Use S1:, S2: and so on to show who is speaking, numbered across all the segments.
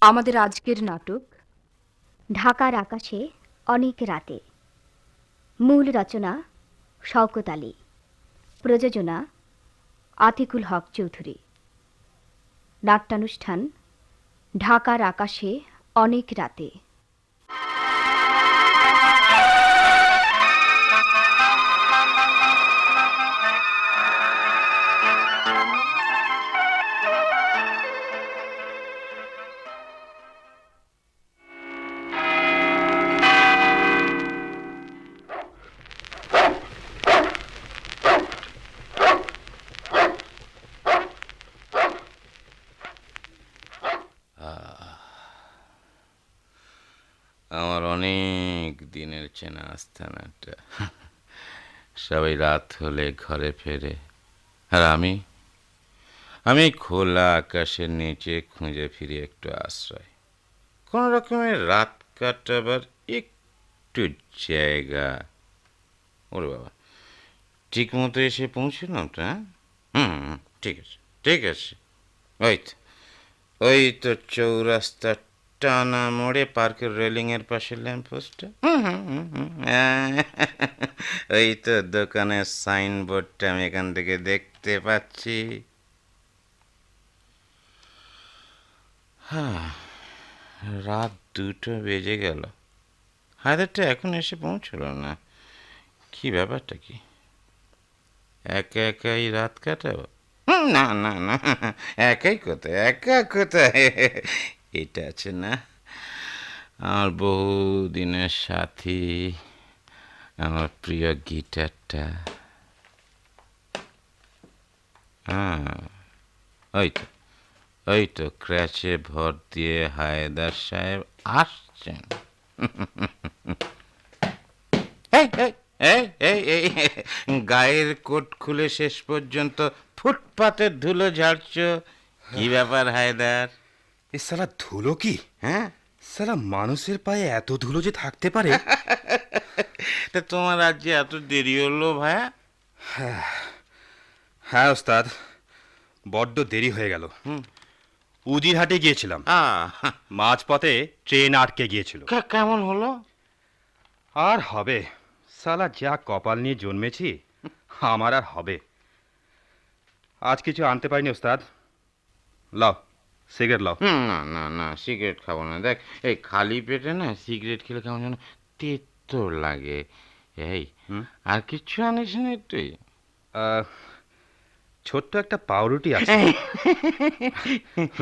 S1: আমাদের আজকের নাটক
S2: ঢাকার আকাশে অনেক রাতে। মূল রচনা শওকত আলী, প্রযোজনা আতিকুল হক চৌধুরী। নাট্যানুষ্ঠান ঢাকার আকাশে অনেক রাতে।
S3: আমার অনেক দিনের চেনা আস্তানাটা। সবাই রাত হলে ঘরে ফেরে, আর আমি আমি খোলা আকাশের নিচে খুঁজে ফিরি একটু আশ্রয়, কোন রকমের রাত কাটাবার একটু জায়গা। ওরে বাবা, ঠিক মতো এসে পৌঁছলাম তো? হুম, ঠিক আছে, ঠিক আছে। ওই তো, ওই তো চৌরাস্তা টানা মোড়ে পার্কের রেলিং এর পাশে ল্যাম্পপোস্টটা। ওই তো দোকানের সাইনবোর্ডটা আমি এখান থেকে দেখতে পাচ্ছি। হ্যাঁ, রাত 2টো বেজে গেল, হায়দারটা এখন এসে পৌঁছলো না। কি ব্যাপারটা কি? একা একাই রাত কাটাবো? না না না, একাই কোথায়, একা কোথায়। এটা আছে না আমার বহু দিনের সাথী, আমার প্রিয় গিটারটা। হ্যাঁ, ওই তো, ওই তো ক্র্যাচে ভর দিয়ে হায়দার সাহেব আসছেন। এই এই এই এই এই, গায়ের কোট খুলে শেষ পর্যন্ত ফুটপাতের ধুলো ঝাড়ছ, কি ব্যাপার হায়দার?
S4: এ সালা ধুলো কি?
S3: হ্যাঁ,
S4: সালা মানুষের পায়ে এত ধুলো যে থাকতে পারে!
S3: তা তোমার রাজ্যে এত দেরি হলো ভায়া?
S4: হ্যাঁ ওস্তাদ, বড্ড দেরি হয়ে গেল। উজিরহাটে গিয়েছিলাম, মাঝপথে ট্রেন আটকে গিয়েছিল।
S3: কেমন হলো?
S4: আর হবে, সালা যা কপাল নিয়ে জন্মেছি, আমার আর হবে। আজ কিছু আনতে পারিনি ওস্তাদ। লাও সিগারেট লাও।
S3: না না না, সিগারেট খাবো না। দেখ, এই খালি পেটে না সিগারেট খেলে কেমন যেন তেতো লাগে। এই, আর কিছু আনিস নি তুই?
S4: ছোট্ট একটা পাউরুটি আছে,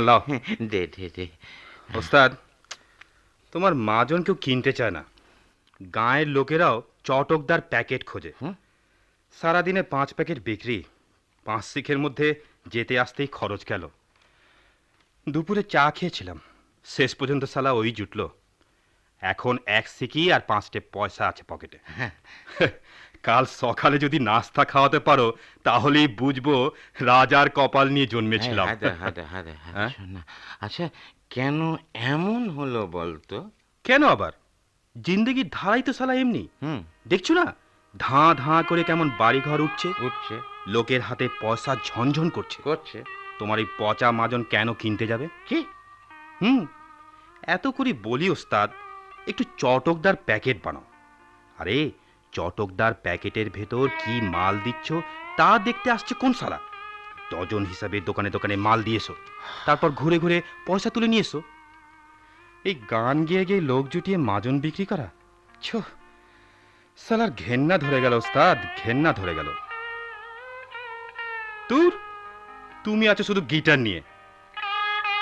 S4: লাও।
S3: দে দে দে।
S4: ওস্তাদ, তোমার মাজন কেউ কিনতে চায় না। গাঁয়ের লোকেরাও চটকদার প্যাকেট খোঁজে। সারাদিনে 5 প্যাকেট বিক্রি, 5 শিখের মধ্যে যেতে আসতেই খরচ গেল। দুপুরে চা খেয়েছিলাম, শেষ পর্যন্ত সালা ওই জুটলো। এখন 1 সিকি আর 5টে পয়সা আছে পকেটে। কাল সকালে যদি নাস্তা খাওয়াতে পারো, তাহলেই বুঝবো রাজার কপাল নিয়ে জন্মেছিলাম।
S3: হ্যাঁ, শোন না, আচ্ছা কেন এমন হলো বলতো?
S4: কেন আবার? জিন্দেগির ধারাই তো সালা এমনি। দেখছো না, ধাঁ ধাঁ করে কেমন বাড়ি ঘর উঠছে
S3: উঠছে,
S4: লোকের হাতে পয়সা ঝনঝন করছে।
S3: করছে।
S4: তোমার এই পচা মাজন কেন কিনতে যাবে?
S3: কি?
S4: এত করে বলি ওস্তাদ, একটু চটকদার প্যাকেট বানাও। আরে চটকদার প্যাকেটের ভেতর কি মাল দিচ্ছ তা দেখতে আসছে কোন সালা? ডজন হিসাবে দোকানে দোকানে মাল দিয়েছো, তারপর ঘুরে ঘুরে পয়সা তুলে নিয়ে এসো। এই গান গেয়ে গিয়ে লোক জুটিয়ে মাজন বিক্রি করা, ছো, সালার ঘেন্না ধরে গেল ওস্তাদ, ঘেন্না ধরে গেল। তুর, তুমি আছো শুধু গিটার নিয়ে।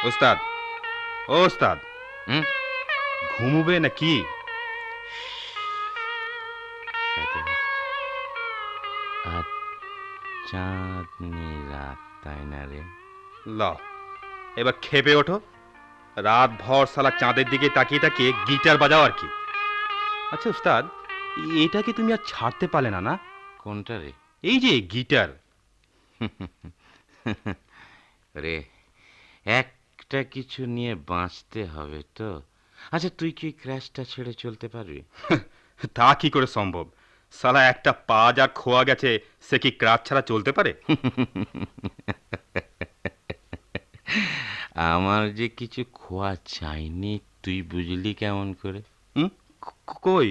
S4: ওস্তাদ, ও ওস্তাদ, ঘুমুবে না কি?
S3: আজ চাঁদনি রাত, তাই না রে?
S4: লাও, এবার খেপে ওঠো। রাত ভর সালা চাঁদের দিকে তাকিয়ে তাকিয়ে গিটার বাজাও আর কি। আচ্ছা উস্তাদ, এটাকে তুমি আর ছাড়তে পারলে না? না,
S3: কোনটা রে?
S4: এই যে গিটার।
S3: রে, একটা কিছু নিয়ে বাঁচতে হবে তো। আচ্ছা তুই কি ক্র্যাশটা ছেড়ে চলতে পারবি?
S4: তা কি করে সম্ভব? সালা একটা পা যা খোয়া গেছে, সে কি ক্রাচ ছাড়া চলতে পারে?
S3: আমার যে কিছু খোয়া চাইনি, তুই বুঝলি কেমন করে?
S4: হুম? কই,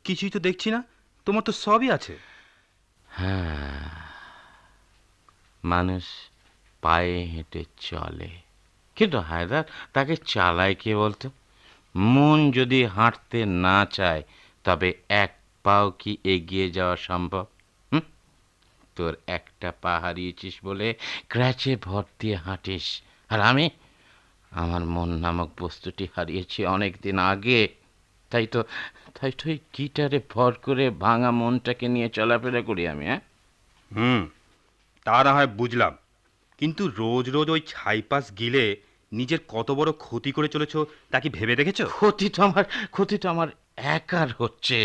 S4: কিছুই তো দেখছি না, তোমার তো সবই আছে।
S3: হ্যাঁ, মানুষ পায়ে হেঁটে চলে, কিন্তু হায়দার, তাকে চালায় কে বলতো? মন যদি হাঁটতে না চায়, তবে এক পাও কি এগিয়ে যাওয়া সম্ভব? হুম? তোর একটা পা হারিয়েছিস বলে ক্র্যাচে ভর দিয়ে হাঁটিস, আর আমি আমার মন নামক বস্তুটি হারিয়েছি অনেক দিন আগে। তাই তো তাই তো এই গিটারে ভর করে ভাঙা মনটাকে নিয়ে চলাফেরা করি আমি। হ্যাঁ,
S4: হুম, তা না হয় বুঝলাম, কিন্তু রোজ রোজ ওই ছাইপাস গিলে নিজের কত বড় ক্ষতি করে চলেছো তা কি ভেবে দেখেছো?
S3: ক্ষতি তো আমার একার হচ্ছে।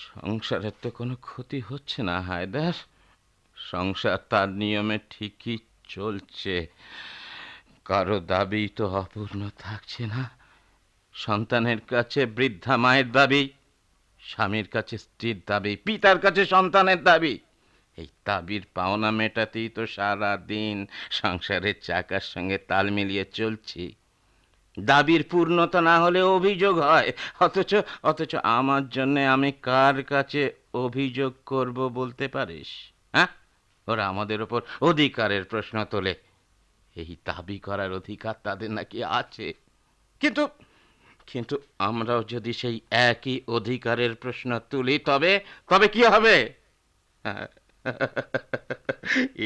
S3: সংসারের তো কোনো ক্ষতি হচ্ছে না হায়দার। সংসার তার নিয়মে ঠিকই চলছে। কারো দাবি তো অপূর্ণ থাকছে না। সন্তানের কাছে বৃদ্ধা মায়ের দাবি, স্বামীর কাছে স্ত্রীর দাবি, পিতার কাছে সন্তানের দাবি। এই দাবির পাওনা মেটাতেই তো সারা দিন সংসারের চাকার সঙ্গে তাল মিলিয়ে চলছি। দাবির পূর্ণতা না হলে অভিযোগ হয়, অথচ অথচ আমার জন্য আমি কার কাছে অভিযোগ করব বলতে পারিস? হ্যাঁ, ওরা আমাদের ওপর অধিকারের প্রশ্ন তোলে। এই দাবি করার অধিকার তাদের নাকি আছে, কিন্তু কিন্তু আমরাও যদি সেই একই অধিকারের প্রশ্ন তুলি, তবে তবে কি হবে? হ্যাঁ,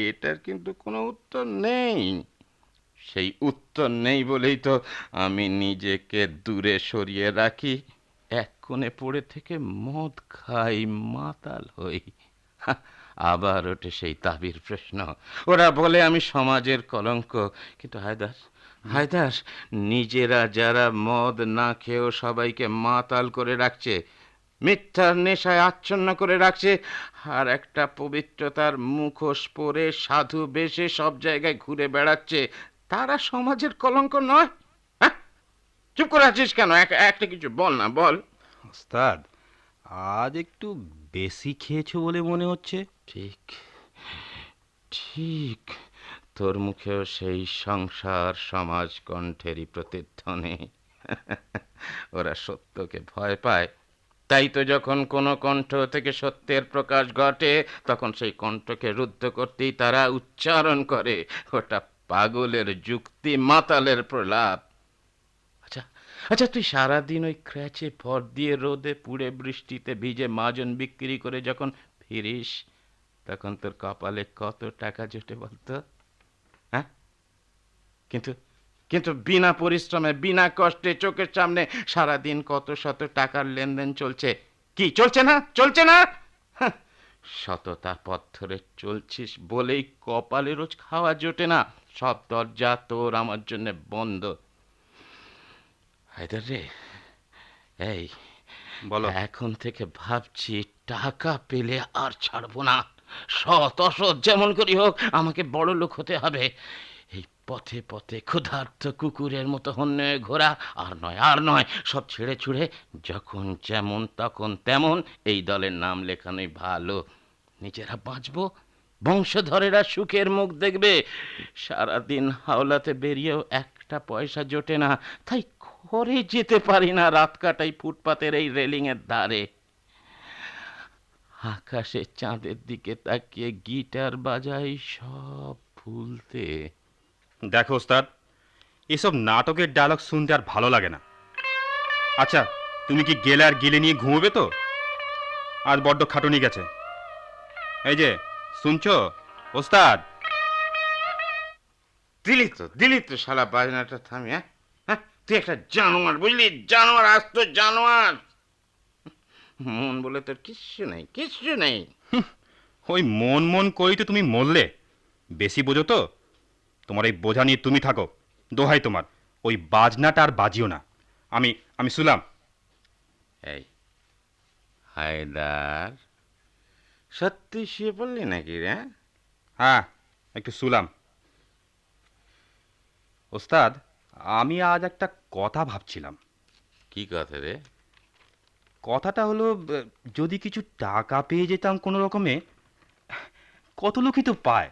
S3: এটার কিন্তু কোনো উত্তর নেই। সেই উত্তর নেই বলেই তো আমি নিজেকে দূরে সরিয়ে রাখি, এক কোণে পড়ে থেকে মদ খাই, মাতাল হই। হা, আবার ওঠে সেই দাবির প্রশ্ন। ওরা বলে আমি সমাজের কলঙ্ক, কিন্তু হায়দার, হায়দার, নিজেরা যারা মদ না খেয়েও সবাইকে মাতাল করে রাখছে, মিথ্যার নেশায় আচ্ছন্ন করে রাখছে, আর একটা পবিত্রতার মুখোশ পরে সাধু বেশে সব জায়গায় ঘুরে বেড়াচ্ছে, তারা সমাজের কলঙ্ক নয়? হ্যাঁ, চুপ করে আছিস কেন? একটা কিছু বল না, বল।
S4: ওস্তাদ, আজ একটু বেশি খেয়েছো বলে মনে হচ্ছে।
S3: ঠিক, ঠিক, তোর মুখেও সেই সংসার সমাজ কণ্ঠেরই প্রতিধ্বনি। ওরা সত্যকে ভয় পায়, তাই তো যখন কোনো কণ্ঠ থেকে সত্যের প্রকাশ ঘটে, তখন সেই কণ্ঠকে রুদ্ধ করতেই তারা উচ্চারণ করে, ওটা পাগলের যুক্তি, মাতালের প্রলাপ। আচ্ছা, আচ্ছা, তুই সারাদিন ওই ক্র্যাচে ভর দিয়ে রোদে পুড়ে বৃষ্টিতে ভিজে মাজন বিক্রি করে যখন ফিরিস, তখন তোর কপালে কত টাকা জোটে বলতো? হ্যাঁ, কিন্তু কিন্তু বিনা পরিশ্রমে, বিনা কষ্টে চোখের সামনে সারাদিন কত শত টাকার লেনদেন চলছে। কি চলছে না? চলছে না? হাহ, সততার পথ ধরে চলছিস বলেই কপালে রোজ খাওয়া জোটে না। সব দরজা তোর আমার জন্য বন্ধ। হায়দার রে, এই
S4: বলো।
S3: এখন থেকে ভাবছি, টাকা পেলে আর ছাড়বো না। সৎ অসৎ যেমন করি হোক, আমাকে বড় লোক হতে হবে। এই পথে পথে ক্ষুধার্ত কুকুরের মতো হন্যে ঘোরা আর নয়, আর নয়। সব ছেড়ে ছুড়ে যখন যেমন তখন তেমন এই দলের নাম লেখানোই ভালো। নিজেরা বাঁচবো, বংশধরেরা সুখের মুখ দেখবে। সারাদিন হাওলাতে বেরিয়েও একটা পয়সা জোটে না, তাই ঘরে যেতে পারি না, রাত কাটাই ফুটপাতের এই রেলিংয়ের ধারে। আকাশে চাঁদের দিকে তাকিয়ে গিটার বাজাই সব ভুলতে।
S4: দেখো ওস্তাদ, এসব নাটকের ডায়লগ শুনতে আর ভালো লাগে না। আচ্ছা, তুমি কি গেলে আর গিলে নিয়ে ঘুমোবে তো? আজ বড্ড খাটুনি গেছে। এই যে, শুনছো ওস্তাদ?
S3: দিলি তো শালা বাজনাটা থামিয়ে। হ্যাঁ, হ্যাঁ, তুই একটা জানোয়ার, বুঝলি? জানোয়ার, আস্ত জানোয়ার। মন বলে তোর কিচ্ছু নেই, কিচ্ছু নেই।
S4: ওই মন মন করেই তো তুমি মরলে। বেশি বোঝো তো। তোমার এই বোঝা নিয়ে তুমি থাকো। দোহাই তোমার, ওই বাজনাটা আর বাজিও না। আমি আমি শুলাম।
S3: এই হায়দার, সত্যি শুয়ে পড়লি নাকি রে?
S4: হ্যাঁ, একটু শুলাম। ওস্তাদ, আমি আজ একটা কথা ভাবছিলাম।
S3: কি কথা রে?
S4: কথাটা হলো, যদি কিছু টাকা পেয়ে যেতাম কোনো রকমে। কত লোকই তো পায়,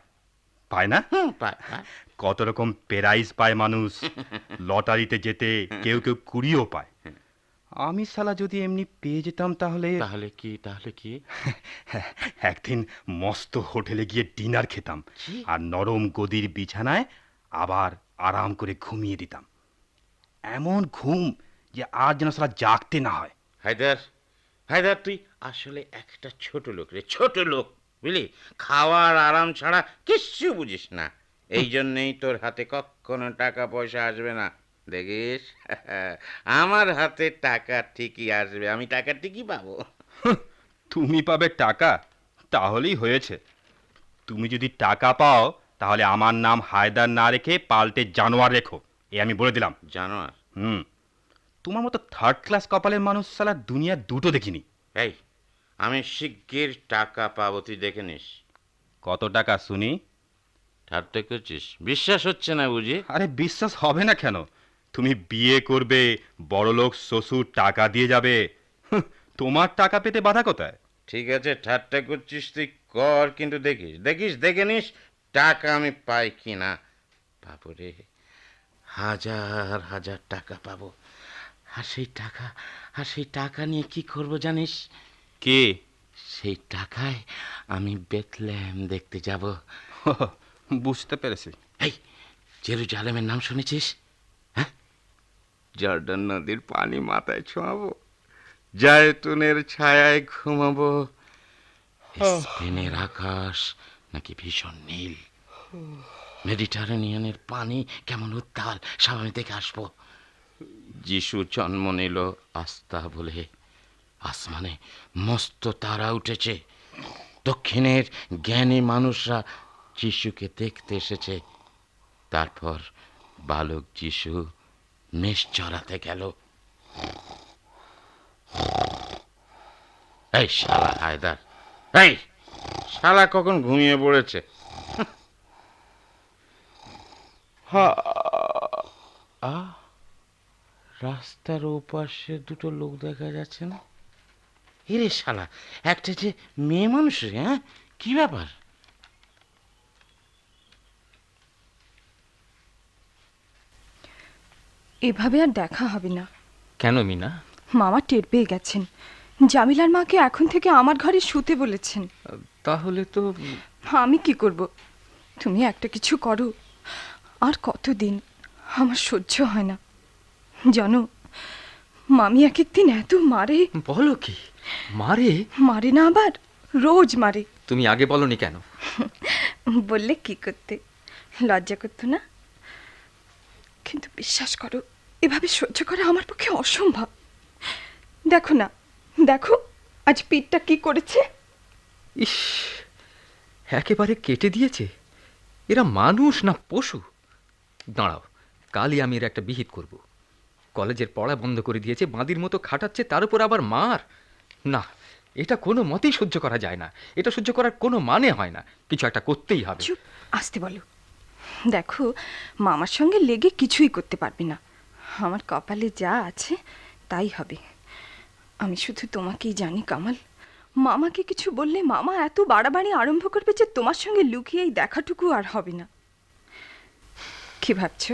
S4: পায় না?
S3: পায়, পায়।
S4: কত রকম প্রাইজ পায় মানুষ। লটারিতে যেতে কেউ কেউ কুড়িও পায়। আমি শালা যদি এমনি পেয়ে যেতাম তাহলে
S3: তাহলে কি?
S4: একদিন মস্ত হোটেলে গিয়ে ডিনার খেতাম,
S3: কি?
S4: আর নরম গদির বিছানায় আবার আরাম করে ঘুমিয়ে দিতাম। এমন ঘুম যে আর যেন শালা জাগতে না হয়।
S3: হায়দার, হায়দার, তুই আসলে একটা ছোট লোক রে, ছোট লোক, বুঝলি? খাওয়ার আরাম ছাড়া কিচ্ছু বুঝিস না। এই জন্যেই তোর হাতে কখনো টাকা পয়সা আসবে না। দেখিস, আমার হাতে টাকা ঠিকই আসবে, আমি টাকা ঠিকই পাবো।
S4: তুমি পাবে টাকা? তাহলেই হয়েছে। তুমি যদি টাকা পাও তাহলে আমার নাম হায়দার না রেখে পাল্টে জানোয়ার রেখো, এ আমি বলে দিলাম।
S3: জানোয়ার?
S4: হুম। তোমার মতো থার্ড ক্লাস কপালের মানুষ শালা দুনিয়ার দুটো দেখিনি।
S3: এই, আমি শিগগির টাকা পাবো, তুই দেখে নিস।
S4: কত টাকা শুনি?
S3: ঠাট্টা করছিস? বিশ্বাস হচ্ছে না বুঝি?
S4: আরে বিশ্বাস হবে না কেন? তুমি বিয়ে করবে, বড়লোক শ্বশুর টাকা দিয়ে যাবে। হুঁ, তোমার টাকা পেতে বাধা কোথায়?
S3: ঠিক আছে, ঠাট্টা করছিস তুই কর, কিন্তু দেখিস, দেখিস, দেখে নিস টাকা আমি পাই কি না। বাবুরে, হাজার হাজার টাকা পাবো। আর সেই টাকা নিয়ে কি করব জানিস?
S4: কে?
S3: সেই টাকায় আমি বেথলেহেম দেখতে যাব।
S4: বুঝতে পেরেছি।
S3: এই, জেরুজালেমের নাম শুনেছিস? হ্যাঁ, জর্ডান নদীর পানি মাথায় ছোঁয়াবো, জায়তুনের ছায়ায় ঘুমাবো। স্পেনের আকাশ নাকি ভীষণ নীল, মেডিটারেনিয়ানের পানি কেমন উত্তাল, সব আমি দেখে আসবো। যিশু জন্ম নিল আস্থা বলে, আসমানে মস্ত তারা উঠেছে, দক্ষিণের জ্ঞানী মানুষরা যিশুকে দেখতে এসেছে। তারপর বালক যিশু মেষ চড়াতে গেল। এই শালা হায়দার, এই শালা কখন ঘুমিয়ে পড়েছে? রাস্তার ওপাশে দুটো লোক দেখা যাচ্ছে না? এরে শালা, একটা যে মেয়ে মানুষ রে, হ্যাঁ, কি ব্যাপার?
S1: এভাবে আর দেখা হবে না।
S5: কেন মিনা?
S1: মামা টের পেয়ে গেছেন। জামিলার মাকে এখন থেকে আমার ঘরে শুতে বলেছেন।
S5: তাহলে তো
S1: আমি কি করব? তুমি একটা কিছু করো। আর কতদিন? আমার সহ্য হয় না জানো। মামি এক একদিন এত মারে।
S5: বলো কি? মারে?
S1: মারে না, আবার রোজ মারে।
S5: তুমি আগে বলনি কেন?
S1: বললে কি করতে? লজ্জা করতো না? কিন্তু বিশ্বাস করো, এভাবে সহ্য করা আমার পক্ষে অসম্ভব। দেখো না, দেখো আজ পিঠটা কি করেছে।
S5: ইস, একেবারে কেটে দিয়েছে। এরা মানুষ না পশু? দাঁড়াও, কালই আমি এর একটা বিহিত করব। কলেজের পড়া বন্ধ করে দিয়েছে, বাঁদির মতো খাটাচ্ছে, তার উপর আবার মার। না, এটা কোনো মতেই সহ্য করা যায় না। এটা সহ্য করার কোনো মানে হয় না। কিছু একটা করতেই হবে।
S1: চুপ, আসতে বলো। দেখো, মামার সঙ্গে লেগে কিছুই করতে পারবে না। আমার কপালে যা আছে তাই হবে। আমি শুধু তোমাকেই জানি কামাল। মামাকে কিছু বললে মামা এত বাড়াবাড়ি আরম্ভ করবে যে তোমার সঙ্গে লুকিয়ে এই দেখাটুকু আর হবে না। কি ভাবছো?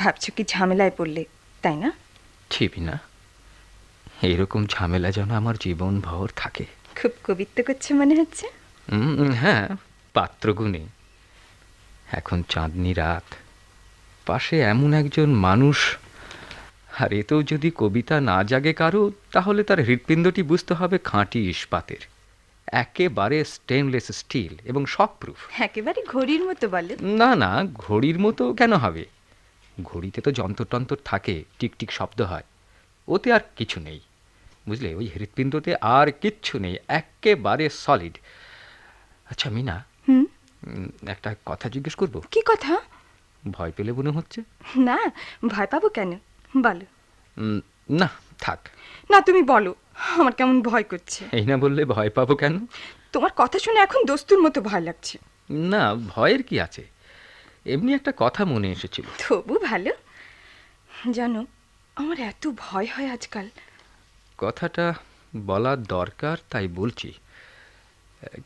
S1: ভাবছো কি ঝামেলায় পড়লে, তাই না?
S5: ছিবি না, এরকম ঝামেলা যেন আমার জীবন ভর থাকে।
S1: খুব কবিত্ব করছে মনে হচ্ছে।
S5: হ্যাঁ, পাত্রগুণে। এখন চাঁদনি রাত, পাশে এমন একজন মানুষ, আর এতেও যদি কবিতা না জাগে কারো, তাহলে তার হৃৎপিণ্ডটি বুঝতে হবে খাঁটি ইস্পাতের, একেবারে স্টেনলেস স্টিল এবং শকপ্রুফ।
S1: একেবারে ঘড়ির মতো বলে।
S5: না না, ঘড়ির মতো কেন হবে? ঘড়িতে তো যন্ত্রটন্ত্র থাকে, টিকটিক শব্দ হয়, ওতে আর কিছু নেই, বুঝলে? ওই হৃৎপিণ্ডতে আর কিচ্ছু নেই, একেবারে সলিড। আচ্ছা মিনা, একটা কথা জিজ্ঞেস করবো?
S1: কি কথা?
S5: ভয় পেলে মনে হচ্ছে।
S1: না, ভয় পাবো কেন, বলো।
S5: না থাক।
S1: না, তুমি বলো, আমার কেমন ভয় করছে।
S5: এই না বললে ভয় পাবো কেন?
S1: তোমার কথা শুনে এখন দস্তুর মতো ভয় লাগছে।
S5: না, ভয়ের কি আছে, এমনি একটা কথা মনে এসেছিল।
S1: তবু ভালো। জানো, আমার এত ভয় হয় আজকাল।
S5: কথাটা বলার দরকার, তাই বলছি,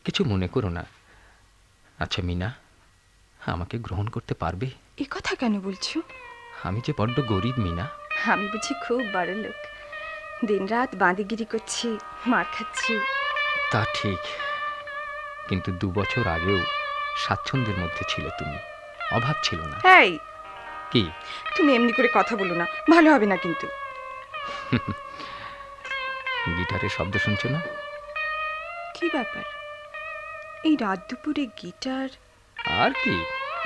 S5: কিছু মনে করো না। আচ্ছা মিনা, আমাকে গ্রহণ করতে পারবে?
S1: এ কথা কেন বলছো?
S5: আমি যে বড্ড গরিব মিনা।
S1: আমি বুঝি খুব বড় লোক, দিনরাত বাঁদিগিরি করছি, মার খাচ্ছি।
S5: তা ঠিক, কিন্তু 2 বছর আগেও স্বাচ্ছন্দ্যের মধ্যে ছিলে তুমি, অভাব ছিল না।
S1: এই,
S5: কি?
S1: তুমি এমনি করে কথা বলো না, ভালো হবে না কিন্তু।
S5: গিটারের শব্দ শুনছো না?
S1: কি ব্যাপার, এই রাত দুপুরে গিটার?
S5: আর কি,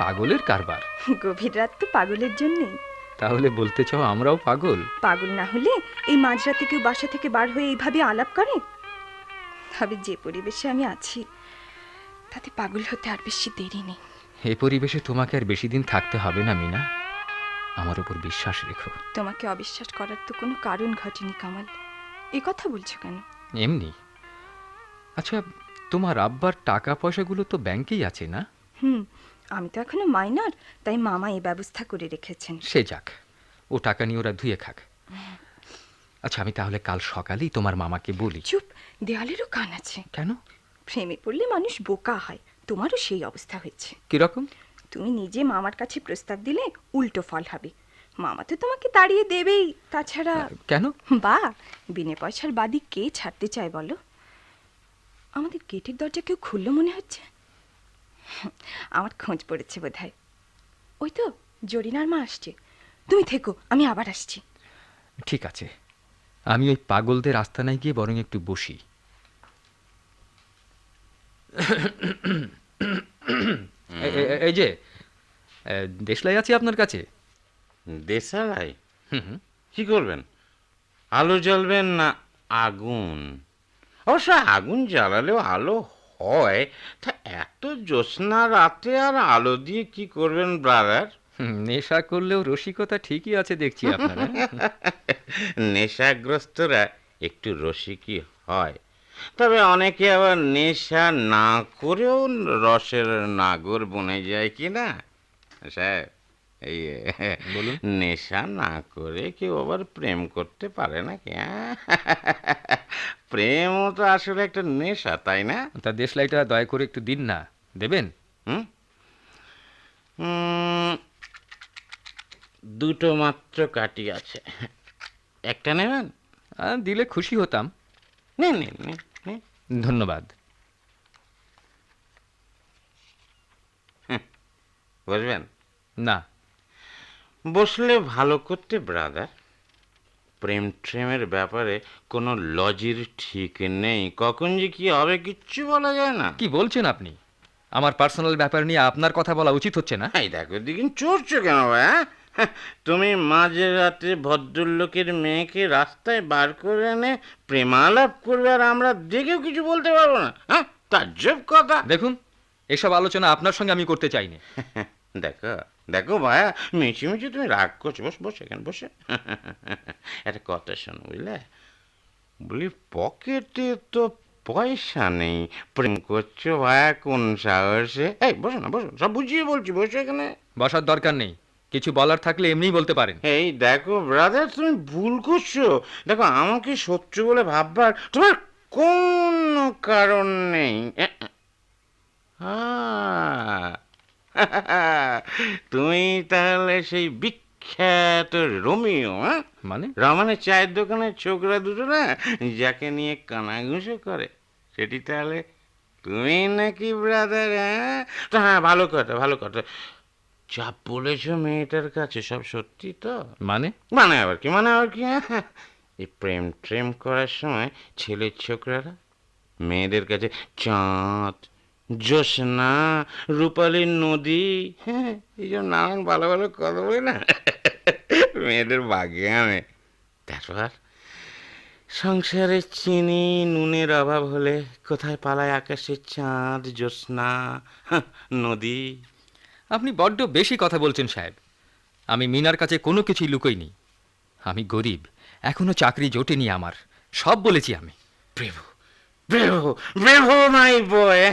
S5: পাগলের কারবার।
S1: গভীর রাত তো পাগলের জন্যেই।
S5: তাহলে বলতে চাও আমরাও পাগল?
S1: পাগল না হলে এই মাঝরাতে কেউ বাসা থেকে বার হয়ে এইভাবে আলাপ করে? তবে যে পরিবেশে আমি আছি তাতে পাগল হতে আর বেশি দেরি নেই।
S5: এই পরিবেশে তোমাকে আর বেশি দিন থাকতে হবে না মিনা, আমার উপর বিশ্বাস রেখো।
S1: তোমাকে অবিশ্বাস করার তো কোনো কারণ ঘটেনি কামাল, এ কথা বলছো কেন?
S5: এমনি। আচ্ছা, তোমার আব্বার টাকা পয়সাগুলো তো ব্যাংকেই আছে না?
S1: আমি তো এখনো মাইনর, তাই মামা এই ব্যবস্থা করে রেখেছেন।
S5: সে যাক, ও টাকা নিয়ে ওরা ধুয়ে খাক। আচ্ছা, আমি তাহলে কাল সকালেই তোমার মামাকে বলি।
S1: চুপ, দেওয়ালেরও কান আছে।
S5: কেন?
S1: প্রেমে পড়লে মানুষ বোকা হয়, তোমারও সেই অবস্থা হয়েছে।
S5: কিরকম?
S1: তুমি নিজে মামার কাছে প্রস্তাব দিলে উল্টো ফল হবে। মামা তো তোমাকে তাড়িয়ে দেবেই, তাছাড়া।
S5: কেন?
S1: বা, বিনে পয়সার বাদী কে ছাড়তে চায় বলো? আমাদের গেটের দরজা কেউ খুললো মনে হচ্ছে। আমার খোঁজ পড়েছে বোধহয়। ওই তো জরিনার মা আসছে, তুমি থেকো, আমি আবার আসছি।
S5: ঠিক আছে, আমি ওই পাগলদের আস্তানায় গিয়ে বরং একটু বসি। এই যে দেশলাই আছে আপনার কাছে?
S3: দেশালাই? কি করবেন? আলো জ্বালবেন না আগুন? অবশ্য আগুন জ্বালালেও আলো হয়, তা এত জ্যোৎস্না রাতে আর আলো দিয়ে কি করবেন ব্রাদার?
S5: নেশা করলেও রসিকতা ঠিকই আছে দেখছি আপনার।
S3: নেশাগ্রস্তরা একটু রসিকই হয়, তবে অনেকে আবার নেশা না করেও রসের নাগর বনে যায় কি না সাহেব? এই
S5: বলুন।
S3: নেশা না করে কেউ আবার প্রেম করতে পারে না কি? প্রেমও তো আসলে একটা নেশা, তাই না?
S5: তা দেশলাইটা দয়া করে একটু দিন না, দেবেন?
S3: হুম, উম, দুটো মাত্র কাঠি আছে, একটা নেবেন?
S5: দিলে খুশি হতাম।
S3: নিন নিন নিন নিন।
S5: ধন্যবাদ।
S3: বুঝবেন
S5: না।
S3: বসলে ভালো করতে ব্রাদার। প্রেম ট্রেমের ব্যাপারে কোনো লজির ঠিক নেই, কখন যে কি হবে কিচ্ছু বলা যায় না।
S5: কি বলছেন আপনি? আমার পার্সোনাল ব্যাপার নিয়ে আপনার কথা বলা উচিত হচ্ছে না।
S3: এই দেখো দিকিন চড়ছো কেন ভাই? তুমি মাঝে রাতে ভদ্রলোকের মেয়েকে রাস্তায় বার করে এনে প্রেমালাপ করবে আর আমরা দেখেও কিছু বলতে পারবো না? হ্যাঁ, তাজ্জব কথা।
S5: দেখুন, এসব আলোচনা আপনার সঙ্গে আমি করতে চাইনি।
S3: দেখো দেখো ভাইয়া, মিছিমিছি তুমি রাগ করছো। বসে এখানে বসে একটা কথা শোনো, বুঝলে? বলি, পকেটে তো পয়সা নেই, প্রেম করছো ভাইয়া কোন সাহসে? এই বসো না, বসো, সব বুঝিয়ে বলছি, বসো এখানে।
S5: বসার দরকার নেই, কিছু বলার থাকলে এমনিই বলতে পারেন।
S3: এই দেখো ব্রাদার, তুমি ভুল করছো। দেখো, আমাকে শত্রু বলে ভাববার তোমার কোনো কারণ নেই। তুমি তাহলে সেই বিখ্যাত রোমিও? হ্যাঁ,
S5: মানে?
S3: রমানের চায়ের দোকানের ছোকরা দুটো না, যাকে নিয়ে কানাঘুষো করে, সেটি তাহলে তুমি নাকি ব্রাদার? হ্যাঁ তো, হ্যাঁ, ভালো কথা ভালো কথা। যা বলেছ মেয়েটার কাছে সব সত্যি তো?
S5: মানে?
S3: মানে আবার কি, মানে আবার কি? এই প্রেম ট্রেম করার সময় ছেলের ছোকরারা মেয়েদের কাছে চাঁদ, জ্যোৎস্না, রূপালী নদী, হ্যাঁ, এই জন্য নানান ভালো ভালো কথা বলে না, মেয়েদের বাগে আনে। তারপর সংসারে চিনি নুনের অভাব হলে কোথায় পালায় আকাশের চাঁদ, জ্যোৎস্না, নদী।
S5: আপনি বড্ড বেশি কথা বলছেন সাহেব। আমি মিনার কাছে কোনো কিছুই লুকোইনি। আমি গরিব, এখনো চাকরি জোটেনি আমার, সব বলেছি আমি।
S3: ব্রেভো ব্রেভো ব্রেভো মাই বয়,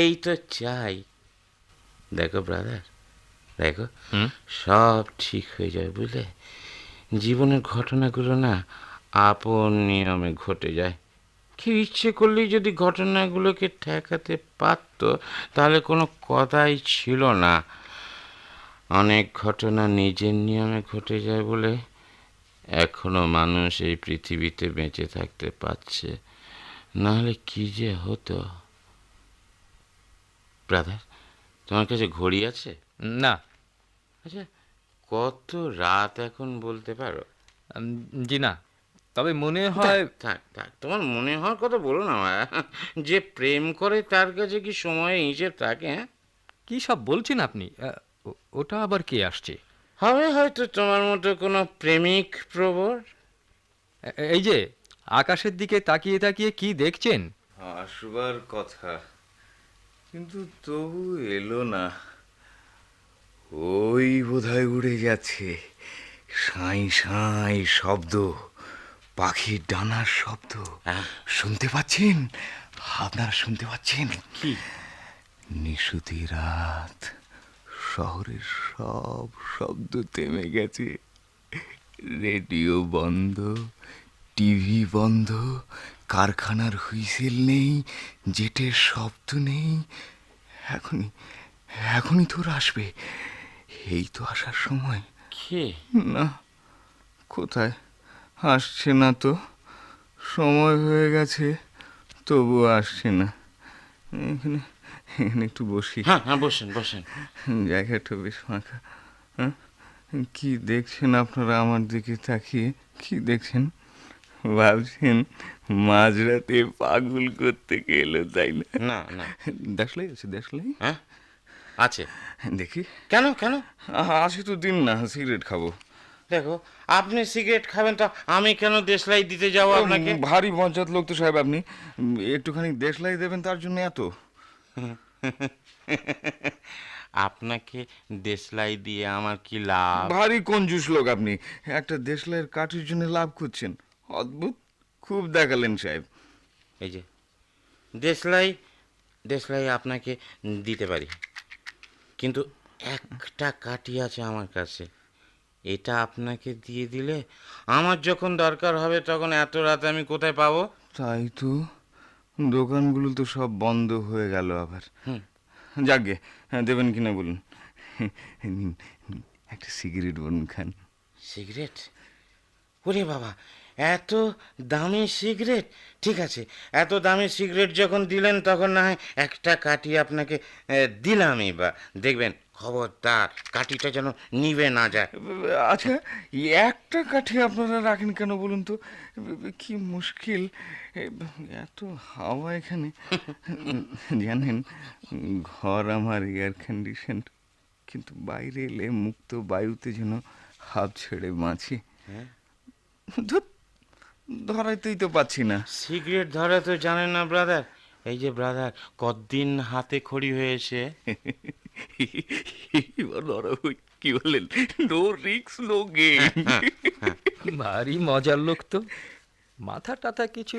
S3: এই তো চাই। দেখো ব্রাদার, দেখো, সব ঠিক হয়ে যাবে, বুঝলে? জীবনের ঘটনাগুলো না আপন নিয়মে ঘটে যায়। কেউ ইচ্ছে করলেই যদি ঘটনাগুলোকে ঠেকাতে পারত, তাহলে কোনো কথাই ছিল না। অনেক ঘটনা নিজের নিয়মে ঘটে যায় বলে এখনো মানুষ এই পৃথিবীতে বেঁচে থাকতে পারছে, নাহলে কি যে হতো। ব্রাদার, তোমার কাছে ঘড়ি আছে?
S5: না।
S3: আচ্ছা, কত রাত এখন বলতে পারো?
S5: জি না, তবে মনে হয়
S3: থাক থাক, তোমার মনে হওয়ার কথা বলো না মায়া। যে প্রেম করে তার কাছে কি সময়ে হিসেব থাকে? হ্যাঁ,
S5: কি সব বলছেন আপনি? ওটা আবার কে আসছে?
S3: হবে হয়তো তোমার মতো কোনো প্রেমিক প্রবর।
S5: এই যে আকাশের দিকে তাকিয়ে তাকিয়ে কি দেখছেন?
S3: আসবার কথা, কিন্তু তবু এলো না। ওই বোধহয় উড়ে যাচ্ছে, সাঁই সাঁই শব্দ, পাখির ডানার শব্দ। শুনতে পাচ্ছেন? আপনারা শুনতে পাচ্ছেন? কি? নিশুতি রাত, শহরের সব শব্দ থেমে গেছে। রেডিও বন্ধ, টিভি বন্ধ, কারখানার হুইসেল নেই, জেটের শব্দ নেই। এখনই এখনই তোর আসবে, এই তো আসার সময়। কে? না, কোথায় আসছে না তো, সময় হয়ে গেছে তবু আসছে না। এখানে এখানে একটু বসি। হ্যাঁ হ্যাঁ, বসেন বসেন। জায়গাটা বেশ ফাঁকা। হ্যাঁ, কি দেখছেন আপনারা আমার দিকে তাকিয়ে? কি দেখছেন? ভাবছেন মাঝরাতে পাগল করতে গেলো, তাই না? না না, দেশলাই আছে, দেশলাই। হ্যাঁ আছে, দেখি। কেন কেন? আছে তো, দিন না, সিগারেট খাবো। দেখো, আপনি সিগারেট খাবেন তো আমি কেন দেশলাই দিতে যাবো আপনাকে? ভারী বজ্জাত লোক তো সাহেব আপনি, একটুখানি দেশলাই দেবেন তার জন্য এত? আপনাকে দেশলাই দিয়ে আমার কি লাভ? ভারী কঞ্জুস লোক আপনি, একটা দেশলাইয়ের কাঠির জন্য লাভ করছেন। অদ্ভুত, খুব দেখালেন সাহেব। এই যে দেশলাই, দেশলাই আপনাকে দিতে পারি, কিন্তু একটা কাঠি আছে আমার কাছে। এটা আপনাকে দিয়ে দিলে আমার যখন দরকার হবে তখন এত রাতে আমি কোথায় পাবো? তাই তো, দোকানগুলো তো সব বন্ধ হয়ে গেল আবার। যাকগে, দেবেন কিনা বলুন। একটা সিগারেট বলুন, খান। সিগারেট? ওরে বাবা, এত দামি সিগারেট! ঠিক আছে, এত দামি সিগারেট যখন দিলেন তখন না হয় একটা কাঠি আপনাকে দিলামই, বা দেখবেন খবরদার কাঠিটা যেন নিভে না যায়। আচ্ছা, একটা কাঠি আপনারা রাখেন কেন বলুন তো? কি মুশকিল, এত হাওয়া এখানে। জানেন, ঘর আমার এয়ার কন্ডিশন, কিন্তু বাইরে এলে মুক্ত বায়ুতে যেন হাত ছেড়ে বাঁচি। ধরাইতেই তো পাচ্ছি না। সিগারেট ধরা তো জানেন না ব্রাদার? এই যে ব্রাদার, কতদিন হাতে খড়ি হয়েছে। কি বলেন? No risk no gain.
S5: ভারী মজার লোক তো। মাথা টাথা কিছু?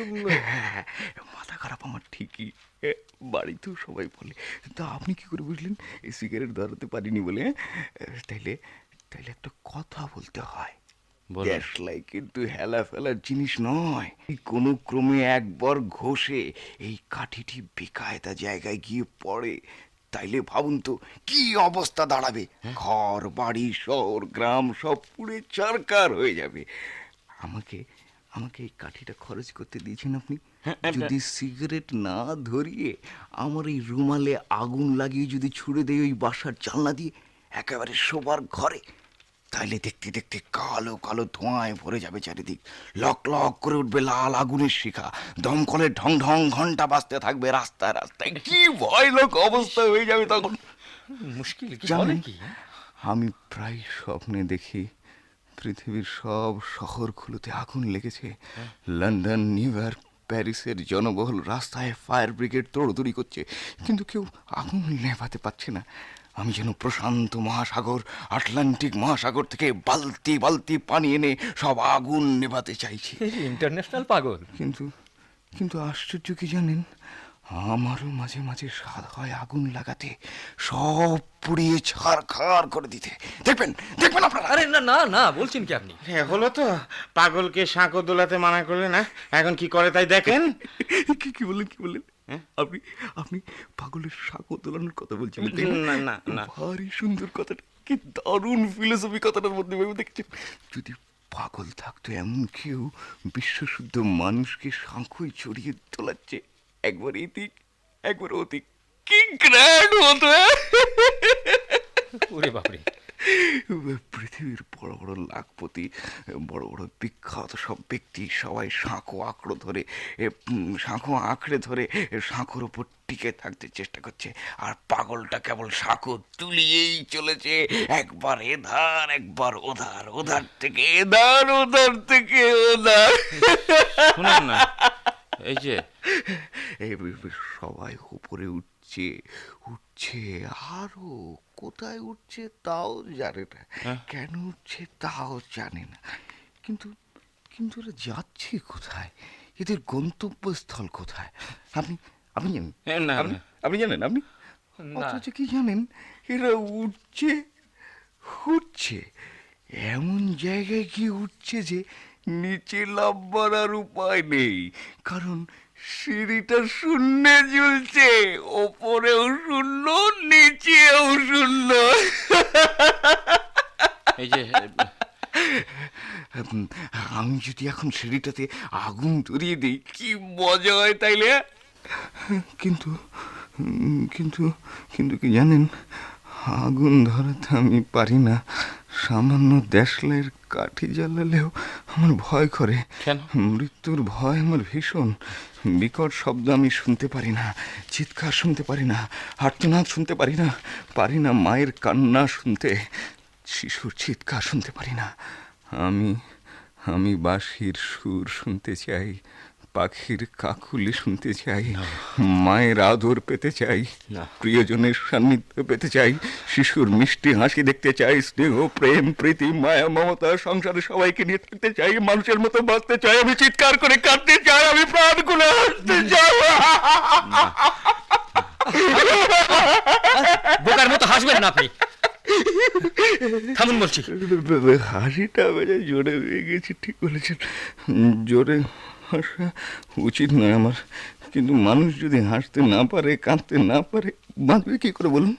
S6: মাথা খারাপ আমার ঠিকই, বাড়িতেও সবাই বলে। তা আপনি কি করে বুঝলেন এই সিগারেট ধরাতে পারিনি বলে? তাইলে তাইলে একটা কথা বলতে হয়, দেশলাই কিন্তু হেলা ফেলার জিনিস নয়। কোনো ক্রমে একবার ঘষে এই কাঠিটি বেকায়দা জায়গায় গিয়ে পড়ে, তাইলে ভাবুন তো কি অবস্থা দাঁড়াবে। ঘর বাড়ি শহর গ্রাম সব পুড়ে ছারখার হয়ে যাবে। আমাকে আমাকে এই কাঠিটা খরচ করতে দিয়েছেন আপনি, যদি সিগারেট না ধরিয়ে আমার এই রুমালে আগুন লাগিয়ে যদি ছুড়ে দেয় ওই বাসার জানলা দিয়ে একেবারে শোবার ঘরে, তাইলে দেখতে দেখতে কালো কালো ধোঁয়ায় ভরে যাবে চারিদিক, লক লক করে উঠবে লাল আগুনের শিখা, দমকলে ঢং ঢং ঘন্টা বাজতে থাকবে রাস্তায় রাস্তায়। কি ভয়ানক অবস্থা হয়ে যাবে তখন।
S5: মুশকিল কি?
S6: জানেন কি, আমি প্রায় স্বপ্নে দেখি পৃথিবীর সব শহরগুলোতে আগুন লেগেছে। লন্ডন, নিউ ইয়র্ক, প্যারিসের জনবহুল রাস্তায় ফায়ার ব্রিগেড দৌড়দৌড়ি করছে, কিন্তু কেউ আগুন নেভাতে পারছে না। আমি যেন প্রশান্ত মহাসাগর, আটলান্টিক মহাসাগর থেকে বালতি বালতি পানি এনে সব আগুন নেভাতে চাইছি।
S5: ইন্টারন্যাশনাল পাগল।
S6: কিন্তু কিন্তু আশ্চর্য কি জানেন, আমারও মাঝে মাঝে স্বাদ হয় আগুন লাগাতে, সব পুড়িয়ে ছারখার করে দিতে। দেখবেন দেখবেন আপনারা।
S5: আরে না না না, বলছেন কি আপনি?
S3: হলো তো, পাগলকে শাঁকো দোলাতে মানা করলে না, এখন কি করে তাই দেখেন।
S6: কি বললেন, কি বললেন? আপনি আপনি পাগলের সাঁকো দোলানোর কথা বলছেন?
S3: না না না,
S6: ভারী সুন্দর কথাটা, কি দারুণ ফিলোসফি কথাটার মধ্যে ভেবে দেখছেন? যদি পাগল থাকতো এমন কেউ বিশ্বশুদ্ধ মানুষকে সাঁখোয় চড়িয়ে তোলাচ্ছে, একবার এদিক একবার ওদিক, কি গ্র্যান্ড হতো!
S5: ওরে বাপরে!
S6: পৃথিবীর বড় বড় লাখপতি, বড় বড় বিখ্যাত সব ব্যক্তি সবাই সাঁকো আঁকড়ে ধরে সাঁকোর ওপর টিকে থাকতে চেষ্টা করছে, আর পাগলটা কেবল সাঁকো তুলিয়েই চলেছে, একবার এধার একবার ওধার, ওধার থেকে এধার, ওধার থেকে ওধার।
S3: শুনুন না, এই যে
S6: এই সবাই উপরে উঠছে উঠছে, আরো কোথায় উঠছে তাও জানে না, কেন উঠছে তাও জানে না, কিন্তু কিন্তু ওরা যাচ্ছে কোথায়, এদের গন্তব্যস্থল কোথায়? আপনি আপনি জানেন?
S3: না,
S6: আপনি
S3: না।
S6: আপনি জানেন? আপনি অথচ কি জানেন, এরা উঠছে উঠছে এমন জায়গায় গিয়ে উঠছে যে নিচে লাফবার আর উপায় নেই, কারণ সিঁড়িটা শূন্যে ঝুলছে, ওপরেও শূন্য, নিচেও শূন্য।
S3: এই যে
S6: আমি যদি এখন সিঁড়িটাতে আগুন ধরিয়ে দিই কি মজা হয় তাইলে? কিন্তু কিন্তু কিন্তু কি জানেন, আগুন ধরাতে আমি পারি না, সামান্য দেশলাইয়ের কাঠি জ্বালালেও আমার ভয় করে।
S3: কেন?
S6: মৃত্যুর ভয় আমার ভীষণ। বিকট শব্দ আমি শুনতে পারি না, চিৎকার শুনতে পারি না, আর্তনাদ শুনতে পারি না, পারি না মায়ের কান্না শুনতে, শিশুর চিৎকার শুনতে পারি না। আমি বাঁশির সুর শুনতে চাই, পাখির কাকুলি শুনতে চাই, মায়ের আদর পেতে চাই, প্রিয়জনের সান্নিধ্য পেতে চাই, শিশুর মিষ্টি হাসি দেখতে চাই, স্নেহ প্রেম প্রীতি মায়া মমতা সংসারে সবাইকে নিয়ে থাকতে চাই, মানুষের মতো বাঁচতে চাই, আমি চিৎকার করে কাঁদতে চাই, আমি প্রাণ খুলে হাসতে চাই।
S5: বোকার মতো হাসবেন না আপনি, থামুন বলছি।
S6: হাসিটা বেজে জোরে হয়ে গেছে, ঠিক বলেছেন, জোরে হাসা উচিত নয় আমার, কিন্তু মানুষ যদি হাসতে না পারে, কাঁদতে না পারে, বাঁচবে কি করে বলুন?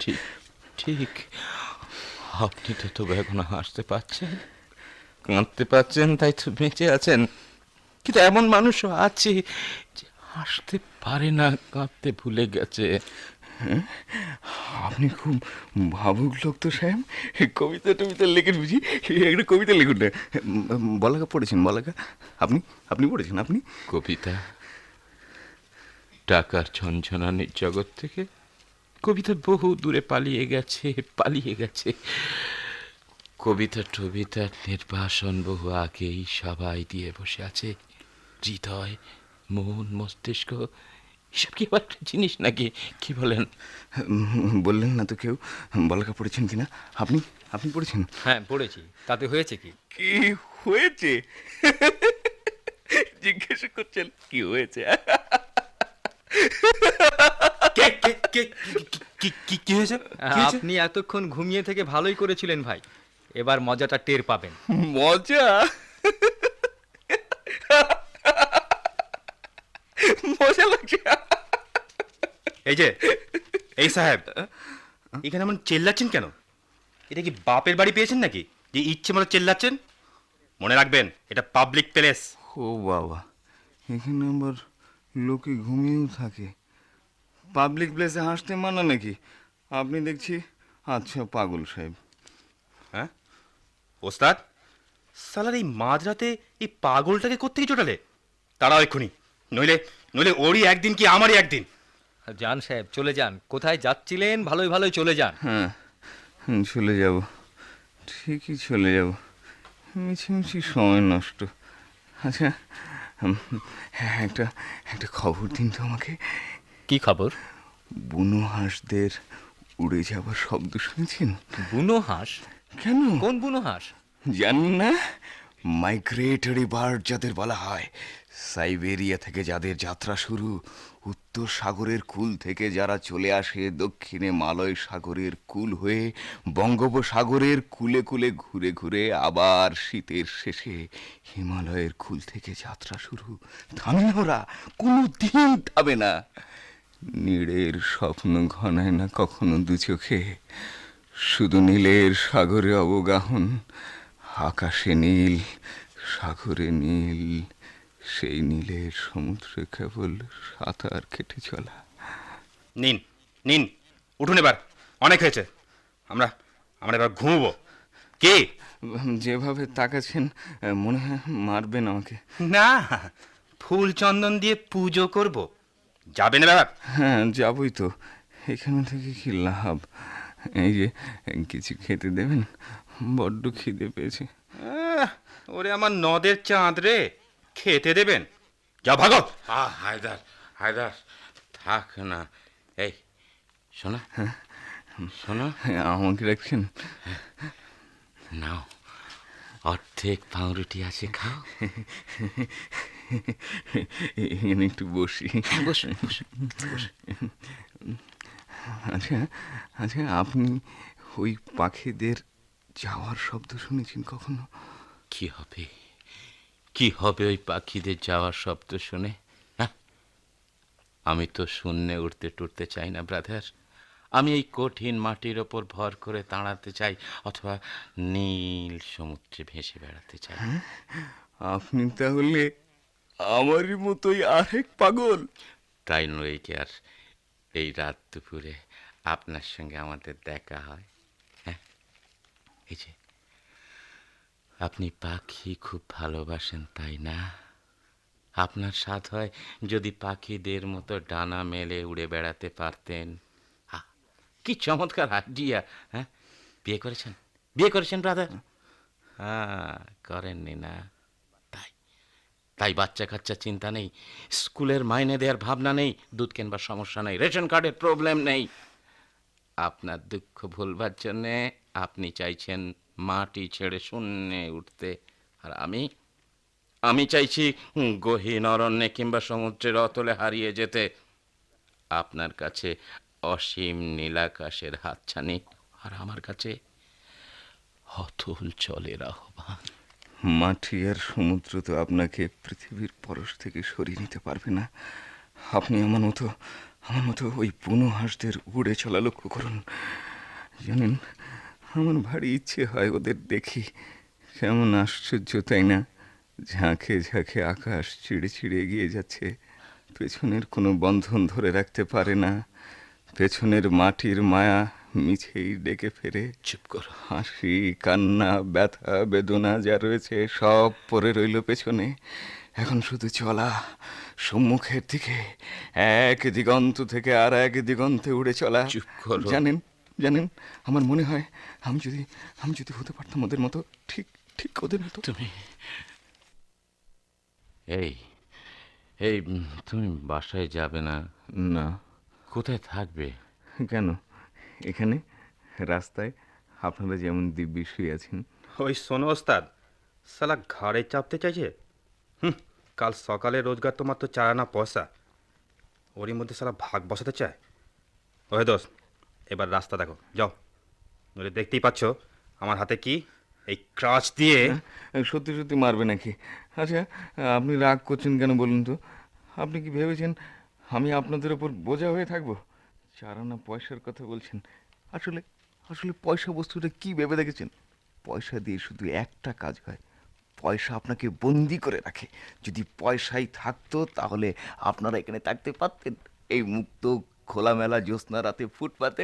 S3: ঠিক ঠিক, আপনি তো তবে এখনো হাসতে পারছেন, কাঁদতে পারছেন, তাই তো বেঁচে আছেন, কিন্তু এমন মানুষও আছে যে হাসতে পারে না, কাঁদতে ভুলে গেছে।
S6: আপনি খুব ভাবুক লোক তো সাহেব, কবিতা টবিতা লেখেন বুঝি? একটা কবিতা লিখুন না। বলাকা পড়েছেন? বলাকা আপনি আপনি পড়েছেন? আপনি
S3: কবিতা? টাকার ঝনঝনানির জগৎ থেকে কবিতা বহু দূরে পালিয়ে গেছে। কবিতা টবিতার নির্বাসন বহু আগেই সবাই দিয়ে বসে আছে। হৃদয়, মন, মস্তিষ্ক, এসব কি আবার একটা জিনিস নাকি? কি বলেন?
S6: বললেন না তো কেউ বলাকা পড়েছেন কিনা। আপনি আপনি পড়েছেন?
S5: হ্যাঁ পড়েছি, তাতে হয়েছে কি?
S6: কি হয়েছে জিজ্ঞেস করছেন? কি হয়েছে?
S3: কি হয়েছে?
S5: আপনি এতক্ষণ ঘুমিয়ে থেকে ভালোই করেছিলেন ভাই, এবার মজাটা টের পাবেন।
S6: মজা? মজা লাগছে?
S4: এই সাহেব, এখানে এমন চেল্লাচ্ছেন কেন? এটা কি বাপের বাড়ি পেয়েছেন নাকি যে ইচ্ছে মতো চেল্লাচ্ছেন? মনে রাখবেন, এটা পাবলিক প্লেস।
S6: ও বাবা, এখানে আবার লোকে ঘুমিয়েও থাকে। পাবলিক প্লেসে হাসতে মানা নাকি? আপনি দেখছি আচ্ছা পাগল সাহেব।
S4: হ্যাঁ ওস্তাদ, সালার এই মাঝরাতে এই পাগলটাকে কোত্থেকে চটালে? তাড়াও এক্ষুনি, নইলে নইলে ওরই একদিন কি আমারই একদিন।
S5: যান সাহেব, চলে যান। কোথায় যাচ্ছিলেন? ভালোই ভালোই চলে যান।
S6: হ্যাঁ, চলে যাব, ঠিকই চলে যাব, মিছিমিছি সময় নষ্ট। আচ্ছা, একটা একটা খবর দিন তো আমাকে।
S5: কি খবর?
S6: বুনো হাঁসদের উড়ে যাবার শব্দ শুনেছেন?
S5: বুনো হাঁস?
S6: কেন?
S5: কোন বুনো হাঁস?
S6: জানেন না? মাইগ্রেটরি বার্ড যাদের বলা হয়, সাইবেরিয়া থেকে যাদের যাত্রা শুরু, উত্তর সাগরের কূল থেকে যারা চলে আসে দক্ষিণে মালয় সাগরের কূল হয়ে বঙ্গোপসাগরের কূলে কূলে ঘুরে ঘুরে আবার শীতের শেষে হিমালয়ের কূল থেকে যাত্রা শুরু। থামে না ওরা, কোনো দিন থামে না। নীড়ের স্বপ্ন ঘনায় না কখনো দু চোখে, শুধু নীলের সাগরে অবগাহন, আকাশে নীল, সাগরে নীল, সেই নীলের সমুদ্রে কেবল সাঁতার কেটে চলা।
S4: নিন নিন, উঠুন এবার, অনেক হয়েছে। আমরা আমরা এবার ঘুমবো। কে?
S6: যেভাবে তাকাচ্ছেন মনে হয় মারবেন আমাকে।
S4: না, ফুল চন্দন দিয়ে পুজো করব। যাবেন এবার?
S6: হ্যাঁ যাবই তো, এখানে থেকে কি লাভ? এই যে কিছু খেতে দেবেন, বড্ড খিদে পেয়েছে।
S4: ওরে আমার নদের চাঁদ রে, খেতে দেবেন? যা ভাগো।
S3: হায়দার, হায়দার, থাক না। এই শোনো, শোনো,
S6: আমাকে রাখছেন?
S3: নাও, অর্ধেক পাউরুটি আছে, খাও।
S6: এখানে একটু বসি।
S3: বসুন, বসুন, বসুন।
S6: আচ্ছা আচ্ছা, আপনি ওই পাখিদের যাওয়ার শব্দ শুনেছেন কখনো?
S3: কি হবে, কি হবে ওই পাখিদের যাওয়ার শব্দ শুনে? হ্যাঁ, আমি তো শূন্যে উঠতে টুটতে চাই না ব্রাদার। আমি এই কঠিন মাটির ওপর ভর করে দাঁড়াতে চাই, অথবা নীল সমুদ্রে ভেসে বেড়াতে চাই।
S6: আপনি তাহলে আমারই মতোই আরেক পাগল।
S3: তাই নয় কি আর এই রাত দুপুরে আপনার সঙ্গে আমাদের দেখা হয়? হ্যাঁ, এই যে আপনি পাখি খুব ভালোবাসেন, তাই না? আপনার সাথ হয় যদি পাখিদের মতো ডানা মেলে উড়ে বেড়াতে পারতেন। আহ, কি চমৎকার আইডিয়া! হ্যাঁ, বিয়ে করেছেন, বিয়ে করেছেন ব্রাদার? হ্যাঁ, করেননি না? তাই তাই বাচ্চা কাচ্চা চিন্তা নেই, স্কুলের মাইনে দেওয়ার ভাবনা নেই, দুধ কেনবার সমস্যা নেই, রেশন কার্ডের প্রবলেম নেই। আপনার দুঃখ ভুলবার জন্যে আপনি চাইছেন মাটি ছেড়ে শূন্যে উঠতে, আর আমি আমি চাইছি গহীন অরণ্যে কিংবা সমুদ্রের অতলে হারিয়ে যেতে। আপনার কাছে অসীম নীলাকাশের হাতছানি, আর আমার কাছে অতুল জলের আহ্বান।
S6: মাটি আর সমুদ্র তো আপনাকে পৃথিবীর পরশ থেকে সরিয়ে নিতে পারবে না। আপনি আমার মতো ওই বুনো হাঁসদের উড়ে চলা লক্ষ্য করুন। জানেন, আমার ভারী ইচ্ছে হয় ওদের দেখি। কেমন আশ্চর্য, তাই না? ঝাঁকে ঝাঁকে আকাশ ছিঁড়ে ছিঁড়ে এগিয়ে যাচ্ছে, পেছনের কোনো বন্ধন ধরে রাখতে পারে না। পেছনের মাটির মায়া মিছেই ডেকে ফেরে।
S3: চুপ করো।
S6: হাসি, কান্না, ব্যথা, বেদনা যা রয়েছে সব পড়ে রইল পেছনে। এখন শুধু চলা সম্মুখের দিকে, এক দিগন্ত থেকে আর এক দিগন্তে উড়ে চলা।
S3: চুপ করো।
S6: জানেন জানেন, আমার মনে হয় আমি যদি হতে পারতাম ওদের মতো, ঠিক ঠিক ওদের মতো।
S3: তুমি এই এই তুমি বাসায় যাবে না?
S6: না।
S3: কোথায় থাকবে?
S6: কেন? এখানে রাস্তায় আপনারা যেমন দিব্যি শুয়ে আছেন।
S4: ওই শোনো ওস্তাদ, শালা ঘাড়ে চাপতে চাইছে। কাল সকালে রোজগার তোমার তো 4 আনা পয়সা, ওরই মধ্যে শালা ভাগ বসাতে চায়। ওহে দোস্ত, এবার রাস্তা দেখো, যাও। নইলে দেখতেই পাচ্ছ আমার হাতে কি, এই ক্রাচ দিয়ে।
S6: সত্যি সত্যি মারবে নাকি? আচ্ছা, আপনি রাগ করছেন কেন বলুন তো? আপনি কি ভেবেছেন আমি আপনাদের ওপর বোঝা হয়ে থাকবো? 4 আনা পয়সার কথা বলছেন। আসলে আসলে পয়সা বস্তুটা কি ভেবে দেখেছেন? পয়সা দিয়ে শুধু একটা কাজ হয়, পয়সা আপনাকে বন্দি করে রাখে। যদি পয়সাই থাকতো তাহলে আপনারা এখানে থাকতে পারতেন, এই মুক্ত খোলামেলা জ্যোৎস্না রাতে ফুটপাতে?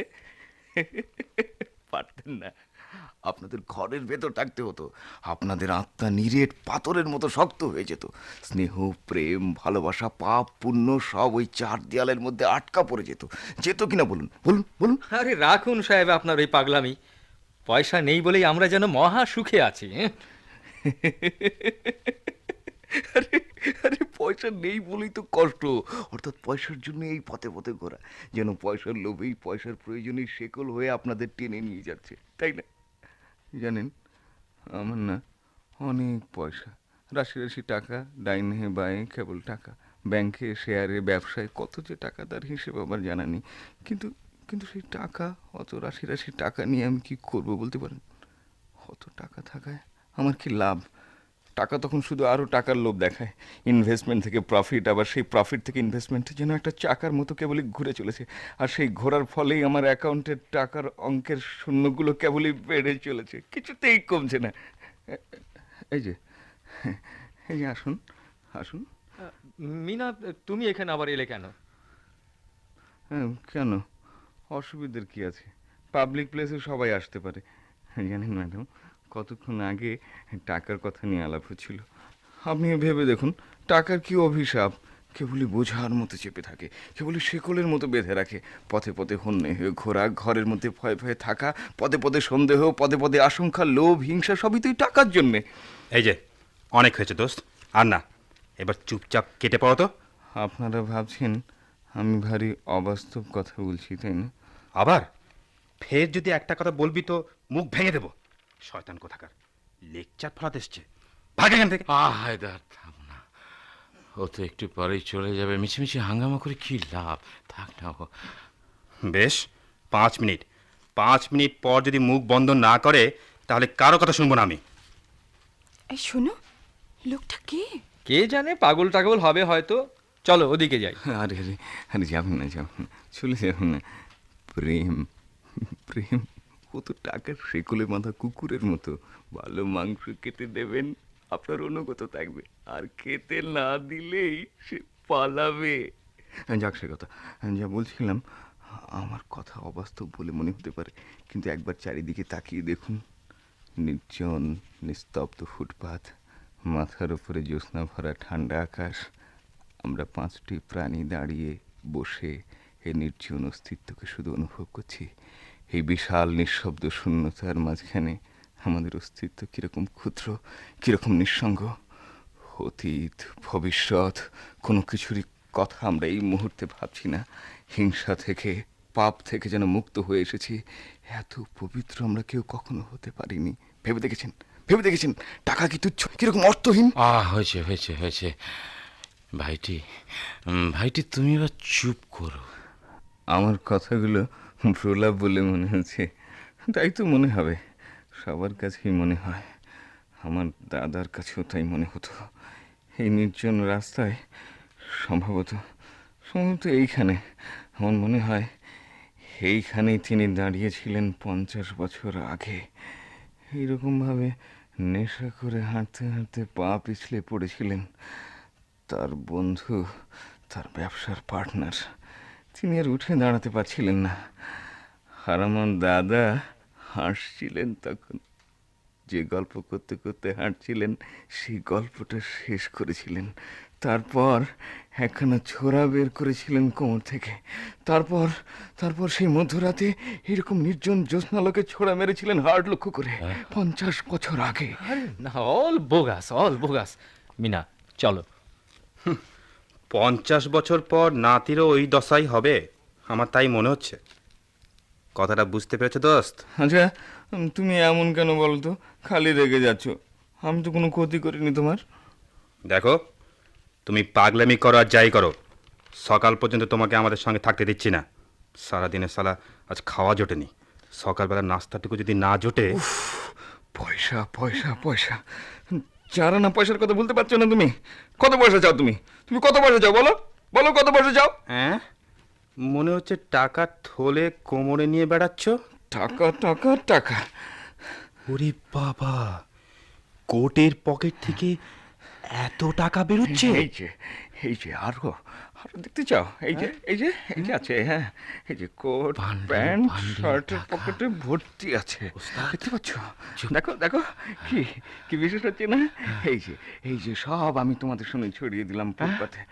S6: পারতেন না। আপনাদের ঘরের ভেতর থাকতে হতো। আপনাদের আত্মা নিরেট পাথরের মতো শক্ত হয়ে যেত। স্নেহ, প্রেম, ভালোবাসা, পাপ, পুণ্য সব ওই 4 দেয়ালের মধ্যে আটকা পড়ে যেত। যেত কিনা বলুন বলুন বলুন।
S5: আরে রাখুন সাহেব আপনার ওই পাগলামি। পয়সা নেই বলেই আমরা যেন মহা সুখে আছি। হ্যাঁ,
S6: আরে আরে পয়সা নেই বলেই তো কষ্ট। অর্থাৎ পয়সার জন্য এই পথে পথে ঘোরা, যেন পয়সার লোভেই পয়সার প্রয়োজনে শেকল হয়ে আপনাদের টেনে নিয়ে যাচ্ছে, তাই না? জানেন, আমার না অনেক পয়সা, রাশি রাশি টাকা, ডাইনে বাঁয়ে কেবল টাকা। ব্যাংকে, শেয়ারে, ব্যবসায় কত যে টাকা, তার হিসেব আমার জানা নেই। কিন্তু কিন্তু সেই টাকা, অত রাশি রাশি টাকা নিয়ে আমি কি করব বলতে পারেন? অত টাকা থাকায় আমার কি লাভ? টাকা তখন শুধু আরও টাকার লোভ দেখায়। ইনভেস্টমেন্ট থেকে প্রফিট, আবার সেই প্রফিট থেকে ইনভেস্টমেন্ট, যেন একটা চাকার মতো কেবলই ঘুরে চলেছে। আর সেই ঘোরার ফলেই আমার অ্যাকাউন্টের টাকার অঙ্কের শূন্যগুলো কেবলই বেড়ে চলেছে, কিছুতেই কমছে না। এই যে, এই যে, আসুন আসুন।
S5: মিনা, তুমি এখানে আবার এলে কেন?
S6: হ্যাঁ, কেন? অসুবিধার কি আছে? পাবলিক প্লেসে সবাই আসতে পারে। জানেন ম্যাডাম, কতক্ষণ আগে টাকার কথা নিয়ে আলাপ হচ্ছিল। আপনি ভেবে দেখুন, টাকার কি অভিশাপ! কেবলই বোঝার মতো চেপে থাকে, কেবলই শেকলের মতো বেঁধে রাখে। পথে পথে হন্যে হয়ে ঘোরা, ঘরের মধ্যে ভয়ে ভয়ে থাকা, পদে পদে সন্দেহ, পদে পদে আশঙ্কা, লোভ, হিংসা, সবই তো এই টাকার জন্যে।
S4: এই যে, অনেক হয়েছে দোস্ত, আর না, এবার চুপচাপ কেটে পড়ো তো।
S6: আপনারা ভাবছেন আমি ভারী অবাস্তব কথা বলছি, তাই না?
S4: আবার ফের যদি একটা কথা বলবি তো মুখ ভেঙে দেবো। শয়তান কোথাকার, লেকচার ফলাতে এসছে, ভাগ এখান থেকে।
S3: হায়দার, থাম না, ও তো একটু পরেই চলে যাবে। মিছিমিছি হাঙ্গামা করে কি লাভ? থাক না ও।
S4: বেশ, 5 মিনিট, 5 মিনিট পর যদি মুখ বন্ধ না করে তাহলে কারো কথা শুনবো না আমি।
S1: এই শোনো, লোকটা কে?
S5: কে জানে, পাগল টাগল হবে হয়তো। চলো ওদিকে যাই।
S6: আরে আরে আরে, যাবেন না, যাবেন না, চলে যাবেন না। প্রেম, প্রেম, ও তো টাকার শেকলে বাঁধা কুকুরের মতো। ভালো মাংস কেটে দেবেন, আপনার অনুগত থাকবে, আর খেতে না দিলেই সে পালাবে। যাক সে কথা, যা বলছিলাম, আমার কথা অবাস্তব বলে মনে হতে পারে, কিন্তু একবার চারিদিকে তাকিয়ে দেখুন। নির্জন নিস্তব্ধ ফুটপাত, মাথার উপরে জ্যোৎস্না ভরা ঠান্ডা আকাশ, আমরা 5টি প্রাণী দাঁড়িয়ে বসে এই নির্জন অস্তিত্বকে শুধু অনুভব করছি। এই বিশাল নিঃশব্দ শূন্যতার মাঝখানে আমাদের অস্তিত্ব কীরকম ক্ষুদ্র, কীরকম নিঃসঙ্গ। অতীত, ভবিষ্যৎ, কোনো কিছুরই কথা আমরা এই মুহূর্তে ভাবছি না। হিংসা থেকে, পাপ থেকে যেন মুক্ত হয়ে এসেছি। এত পবিত্র আমরা কেউ কখনো হতে পারিনি। ভেবে দেখেছেন, ভেবে দেখেছেন টাকা কি তুচ্ছ, কিরকম অর্থহীন?
S3: হয়েছে হয়েছে হয়েছে। ভাইটি, ভাইটি, তুমি এবার চুপ করো।
S6: আমার কথাগুলো প্রলাপ বলে মনে হচ্ছে, তাই তো মনে হবে। সবার কাছেই মনে হয়, আমার দাদার কাছেও তাই মনে হতো। এই নির্জন রাস্তায়, সম্ভবত সম্ভবত এইখানে, আমার মনে হয় এইখানেই তিনি দাঁড়িয়েছিলেন 50 বছর আগে। এইরকমভাবে নেশা করে হাঁটতে হাঁটতে পা পিছলে পড়েছিলেন। তার বন্ধু, তার ব্যবসার পার্টনার, তিনি আর উঠে দাঁড়াতে পারছিলেন না। আর আমার দাদা হাসছিলেন তখন। যে গল্প করতে করতে হাঁটছিলেন, সেই গল্পটা শেষ করেছিলেন। তারপর একখানা ছোরা বের করেছিলেন কোমর থেকে। তারপর তারপর সেই মধ্যরাতে এরকম নির্জন জ্যোৎস্নালোকে ছোড়া মেরেছিলেন হার্ট লক্ষ্য করে, 50 বছর আগে।
S5: আরে না, all bogus, all bogus. Mina, চলো।
S4: 50 বছর পর নাতিরও ওই দশাই হবে, আমার তাই মনে হচ্ছে। কথাটা বুঝতে পেরেছো দোস্ত?
S6: আচ্ছা, তুমি এমন কেন বলো তো? খালি রেগে যাচ্ছ। আমি তো কোনো ক্ষতি করিনি তোমার।
S4: দেখো, তুমি পাগলামি করো আর যাই করো, সকাল পর্যন্ত তোমাকে আমাদের সঙ্গে থাকতে দিচ্ছি না। সারাদিনে সালা আজ খাওয়া জোটেনি, সকালবেলা নাস্তাটুকু যদি না জোটে।
S6: পয়সা পয়সা পয়সা, চারা না পয়সার কথা বলতে পারছো না তুমি? কত পয়সা চাও তুমি? তুমি কত পয়সা চাও বলো, বলো কত পয়সা চাও?
S4: হ্যাঁ, মনে হচ্ছে টাকা থলে কোমরে নিয়ে বেড়াচ্ছ।
S6: টাকা টাকা টাকা।
S4: ওরে বাবা, কোটের পকেট থেকে এত টাকা বেরোচ্ছে?
S6: এই যে আরো আরো দেখতে চাও? এই যে এই যে এই যে আছে, হ্যাঁ, এই যে কোট, প্যান্ট, শার্টের পকেটে ভর্তি আছে, দেখতে পাচ্ছ? দেখো দেখো, কি কি বিশেষ হচ্ছে না? এই যে সব আমি তোমাদের সঙ্গে ছড়িয়ে দিলাম ফুটপাথে।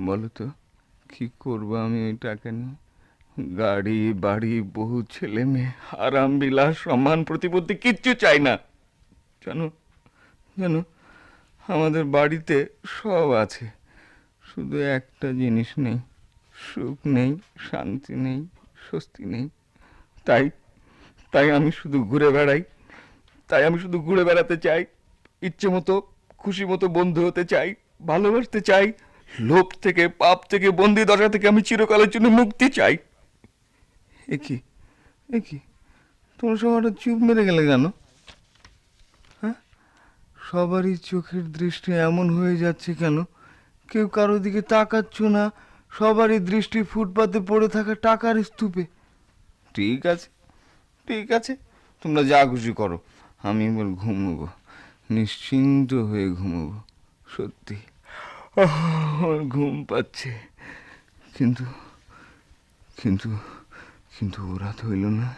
S6: বলো তো কি করবো আমি ওই টাকা নিয়ে? গাড়ি বাড়ি, বহু ছেলে মেয়ে, আরাম বিলাস, সম্মান প্রতিপত্তি কিচ্ছু চাই না। জানো জানো, আমাদের বাড়িতে সব আছে, শুধু একটা জিনিস নেই, সুখ নেই, শান্তি নেই, স্বস্তি নেই। তাই তাই আমি শুধু ঘুরে বেড়াই, তাই আমি শুধু ঘুরে বেড়াতে চাই, ইচ্ছে মতো খুশি মতো বন্ধু হতে চাই, ভালোবাসতে চাই। লোভ থেকে, পাপ থেকে, বন্দি দশা থেকে আমি চিরকালের জন্য মুক্তি চাই। এ কি তোমরা সব হঠাৎ চুপ মেরে গেলে কেন? হ্যাঁ, সবারই চোখের দৃষ্টি এমন হয়ে যাচ্ছে কেন? কেউ কারো দিকে তাকাচ্ছ না, সবারই দৃষ্টি ফুটপাতে পড়ে থাকা টাকার স্তূপে। ঠিক আছে, ঠিক আছে, তোমরা যা খুশি করো, আমি এবার ঘুমোবো, নিশ্চিন্ত হয়ে ঘুমোবো। সত্যি আমার ঘুম পাচ্ছে, কিন্তু কিন্তু কিন্তু ওরা তো এলো না।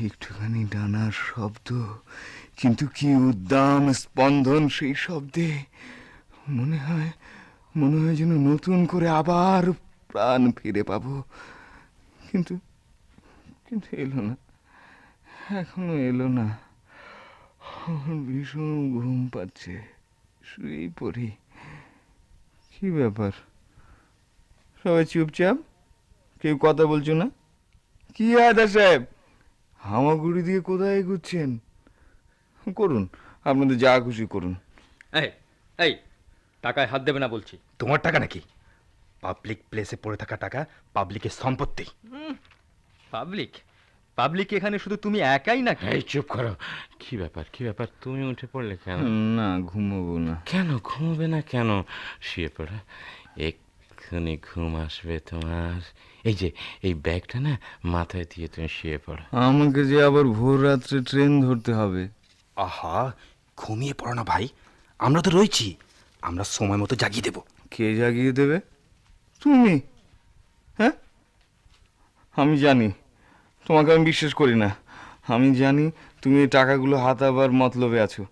S6: একটুখানি ডানার শব্দ, কিন্তু কি উদ্দাম স্পন্দন সেই শব্দে। মনে হয় যেন নতুন করে আবার প্রাণ ফিরে পাবো। কিন্তু কিন্তু এলো না, এখনো এলো না। আমার ভীষণ ঘুম পাচ্ছে, শুয়েই পড়ি। কি ব্যাপার, সবাই চুপচাপ, কেউ কথা বলছো না? কি আদা সাহেব, হামাগুড়ি দিয়ে কোথায় এগুচ্ছেন? করুন, আপনাদের যা খুশি করুন।
S5: এই এই টাকায় হাত দেবে না বলছি।
S4: তোমার টাকা নাকি? পাবলিক প্লেসে পড়ে থাকা টাকা পাবলিকের সম্পত্তি।
S5: পাবলিক পাবলিক এখানে শুধু তুমি একাই নাকি?
S3: এই চুপ করো। কি ব্যাপার, কি ব্যাপার, তুমি উঠে পড়লে কেন?
S6: না, ঘুমোবো না।
S3: কেন ঘুমোবে না কেন? শুয়ে পড়ো, এক্ষুনি ঘুম আসবে তোমার। এই যে এই ব্যাগটা না মাথায় দিয়ে তুমি শুয়ে পড়ো।
S6: আমাকে যে আবার ভোর রাত্রে ট্রেন ধরতে হবে।
S4: আহা, ঘুমিয়ে পড়ো না ভাই, আমরা তো রয়েছি, আমরা সময় মতো জাগিয়ে দেবো।
S6: কে জাগিয়ে দেবে? তুমি? হ্যাঁ, আমি জানি, তোমাকে আমি বিশ্বাস করি না। আমি জানি তুমি এই টাকাগুলো হাতাবার মতলবে আছো।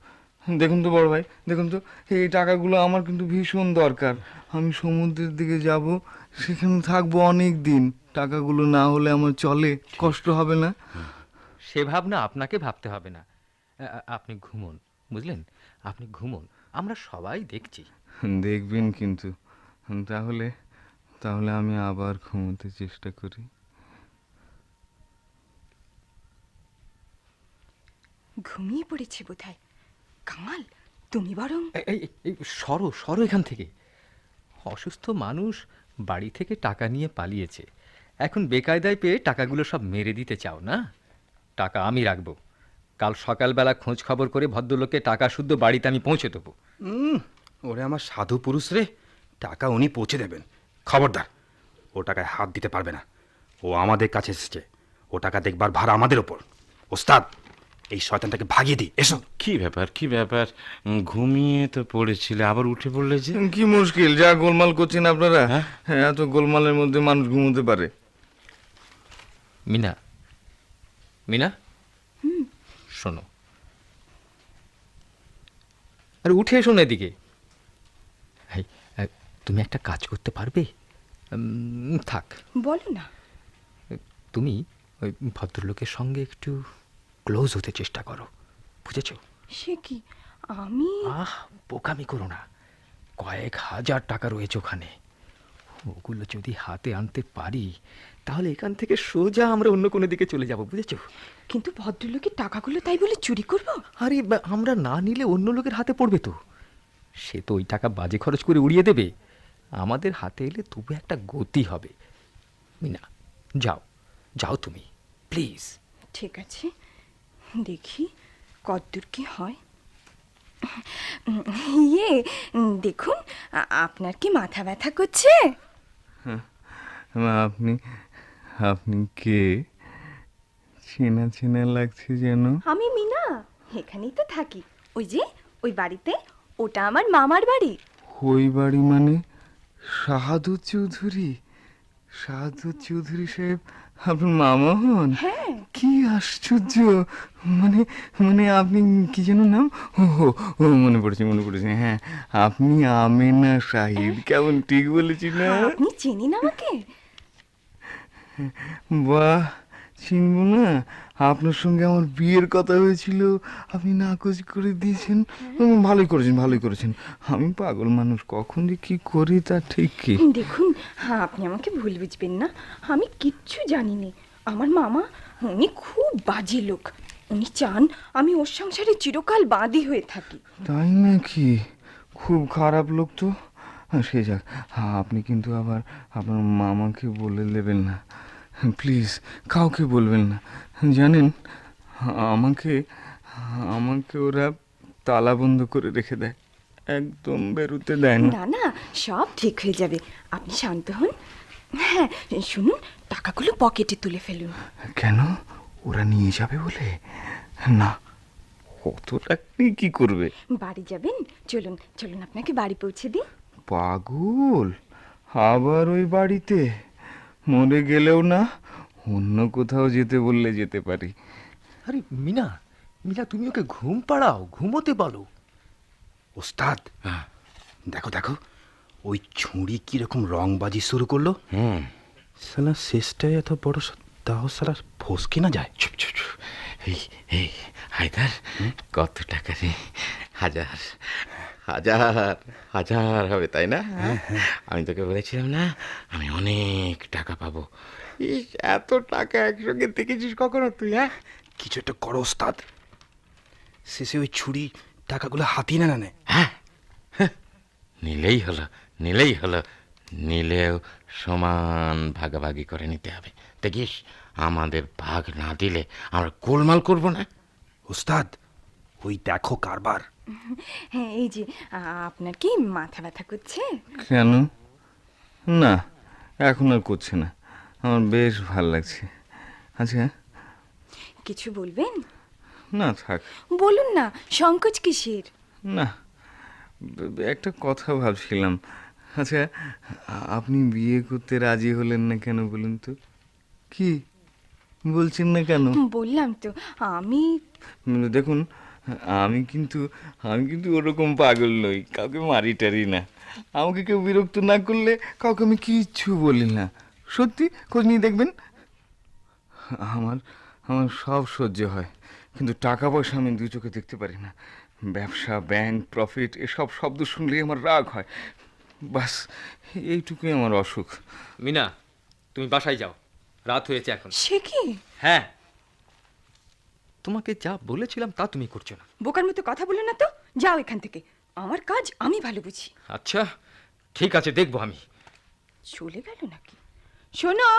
S6: দেখুন তো বড় ভাই, দেখুন তো, এই টাকাগুলো আমার কিন্তু ভীষণ দরকার। আমি সমুদ্রের দিকে যাব, সেখানে থাকবো অনেক দিন। টাকাগুলো না হলে আমার চলে, কষ্ট হবে না?
S5: সে ভাবনা আপনাকে ভাবতে হবে না। আপনি ঘুমোন, বুঝলেন? আপনি ঘুমোন, আমরা সবাই দেখছি।
S6: দেখবেন কিন্তু, তাহলে তাহলে আমি আবার ঘুমোতে চেষ্টা করি।
S1: ঘুমিয়ে পড়েছে বোধহয়। কামাল, তুমি বরং
S5: এই সরো সরো এখান থেকে। অসুস্থ মানুষ বাড়ি থেকে টাকা নিয়ে পালিয়েছে, এখন বেকায়দায় পেয়ে টাকাগুলো সব মেরে দিতে চাও না? টাকা আমি রাখবো, কাল সকালবেলা খোঁজ খবর করে ভদ্রলোককে টাকা শুদ্ধ বাড়িতে আমি পৌঁছে দেবো।
S4: ওরে আমার সাধু পুরুষ রে, টাকা উনি পৌঁছে দেবেন। খবরদার, ও টাকায় হাত দিতে পারবে না। ও আমাদের কাছে এসেছে, ও টাকা দেখবার ভার আমাদের ওপর। ওস্তাদ, এই শয়তানটাকে ভাগিয়ে দিই, এসো।
S3: কি ব্যাপার, কি ব্যাপার, ঘুমিয়ে তো পড়েছিলে, আবার উঠে পড়লে যে?
S6: কি মুশকিল, যা গোলমাল করছেন আপনারা।
S3: হ্যাঁ?
S6: হ্যাঁ, এত গোলমালের মধ্যে মানুষ ঘুমোতে পারে?
S5: মিনা, মিনা, শোনো, আরে উঠে এসো না এদিকে। এই, তুমি একটা কাজ করতে পারবে? থাক,
S1: বলো না।
S5: তুমি ওই ভদ্রলোকের সঙ্গে একটু ক্লোজ হতে চেষ্টা করো, বুঝেছো?
S1: সে কি, আমি?
S5: বোকামি করো না, কয়েক হাজার টাকা রয়েছে ওখানে। ওগুলো যদি হাতে আনতে পারি, তাহলে এখান থেকে সোজা আমরা অন্য কোনো দিকে চলে যাব, বুঝেছো?
S1: কিন্তু ভদ্রলোকের টাকাগুলো তাই বলে চুরি করব?
S5: আরে আমরা না নিলে অন্য লোকের হাতে পড়বে তো। সে তো ওই টাকা বাজে খরচ করে উড়িয়ে দেবে, আমাদের হাতে এলে তবু একটা গতি হবে। মিনা, যাও যাও তুমি, প্লিজ।
S1: ঠিক আছে, দেখি কতদূর কি হয়। ইয়ে, দেখুন, আপনার কি মাথা ব্যথা করছে?
S6: আপনি আপনি কে? চেনা চেনা লাগছে যেন।
S1: আমি মিনা, এখানেই তো থাকি। ওই যে ওই বাড়িতে, ওটা আমার মামার বাড়ি।
S6: ওই বাড়ি মানে শাহাদুত চৌধুরী? শাহাদুত চৌধুরী সাহেব আপনার মামা হন?
S1: হ্যাঁ।
S6: কি আশ্চর্য! মানে মানে আপনি কি যেন নাম? ও মনে পড়েছে। হ্যাঁ, আপনি আমেনা সাহিদ। কেমন ঠিক বলেছি না?
S1: আপনি চেনেন আমাকে?
S6: বাহ, চিনবো না? আপনার সঙ্গে আমার বিয়ের কথা হয়েছিল, আপনি নাকচ করে দিয়েছেন। ভালোই করেছেন। আমি পাগল মানুষ, কখন যে কি করি তা ঠিক কি।
S1: দেখুন, আপনি আমাকে ভুল বুঝবেন না, আমি কিচ্ছু জানি না। আমার মামা, উনি খুব বাজে লোক। উনি চান আমি ওর সংসারে চিরকাল বাঁধি হয়ে থাকি।
S6: তাই নাকি? খুব খারাপ লোক তো। সে যাক, আপনি কিন্তু আবার আপনার মামাকে বলে দেবেন না, প্লিজ। কাউকে বলবেন না। জানেন, আমাকে ওরা তালা বন্ধ করে রেখে দেয়, একদম বেরোতে দেয় না।
S1: না না, সব ঠিক হয়ে যাবে, আপনি শান্ত হন। হ্যাঁ, শুনুন, টাকাগুলো পকেটে তুলে ফেলুন।
S6: কেন, ওরা নিয়ে যাবে বলে? না, অত টাকা নিয়ে কি করবে?
S1: বাড়ি যাবেন? চলুন চলুন, আপনাকে বাড়ি পৌঁছে দিই।
S6: পাগল, আবার ওই বাড়িতে? মরে গেলেও না, অন্য কোথাও যেতে বললে যেতে পারি।
S5: আরে মিনা, মিনা তুমি ওকে ঘুম পাড়াও, ঘুমোতে বলো।
S4: ওস্তাদ, দেখো দেখো, ওই ছুরি কিরকম রংবাজি শুরু করলো। সালা শেষটায় এত বড় দাও, সালা ফসকে না যায়।
S3: চুপ চুপ চুপ। এই এই হায়দার, কত টাকা রে? 1000, 1000, 1000 হবে, তাই না? আমি তোকে বলেছিলাম না আমি অনেক টাকা পাবো। ইস, এত টাকা একসঙ্গে দেখেছিস কখনো তুই? হ্যাঁ,
S4: কিছু একটা করো ওস্তাদ, শেষে ওই ছুরি টাকাগুলো হাতিয়ে না নেয়।
S3: হ্যাঁ, নিলেই হলো, নিলেই হলো। নিলেও সমান ভাগাভাগি করে নিতে হবে। দেখিস, আমাদের ভাগ না দিলে আমরা গোলমাল করব না।
S4: ওস্তাদ, ওই দেখো কারবার।
S1: হ্যাঁ, এই যে আপনার কি মাথা ব্যথা করছে?
S6: কেন? না, এখন আর করছে না, আমার বেশ ভাল লাগছে। আচ্ছা,
S1: কিছু বলবেন?
S6: না থাক।
S1: বলুন না, সংকোচ কিসের?
S6: না, একটা কথা ভাবছিলাম। আচ্ছা, আপনি বিয়ে করতে রাজি হলেন না কেন বলুন তো? কি বলছেন না কেন?
S1: বললাম তো, আমি
S6: দেখুন, আমি কিন্তু ওরকম পাগল নই, কাউকে মারি টারি না। আমাকে কেউ বিরক্ত না করলে কাউকে আমি কিচ্ছু বলি না। সত্যি, খোঁজ নিয়ে দেখবেন। আমার আমার সব সহ্য হয়, কিন্তু টাকা পয়সা আমি দু চোখে দেখতে পারি না। ব্যবসা, ব্যাংক, প্রফিট, এসব শব্দ শুনলেই আমার রাগ হয়। বাস, এইটুকুই আমার অসুখ।
S5: মিনা, তুমি বাসায় যাও, রাত হয়েছে এখন।
S1: সে কি?
S5: হ্যাঁ, তোমাকে যা বলেছিলাম তা তুমি করছো না।
S1: বোকার মতো কথা বলো না তো, যাও এখান থেকে, আমার কাজ আমি ভালো বুঝি।
S5: আচ্ছা ঠিক আছে, দেখবো আমি।
S1: চলে গেল নাকি? শোনো।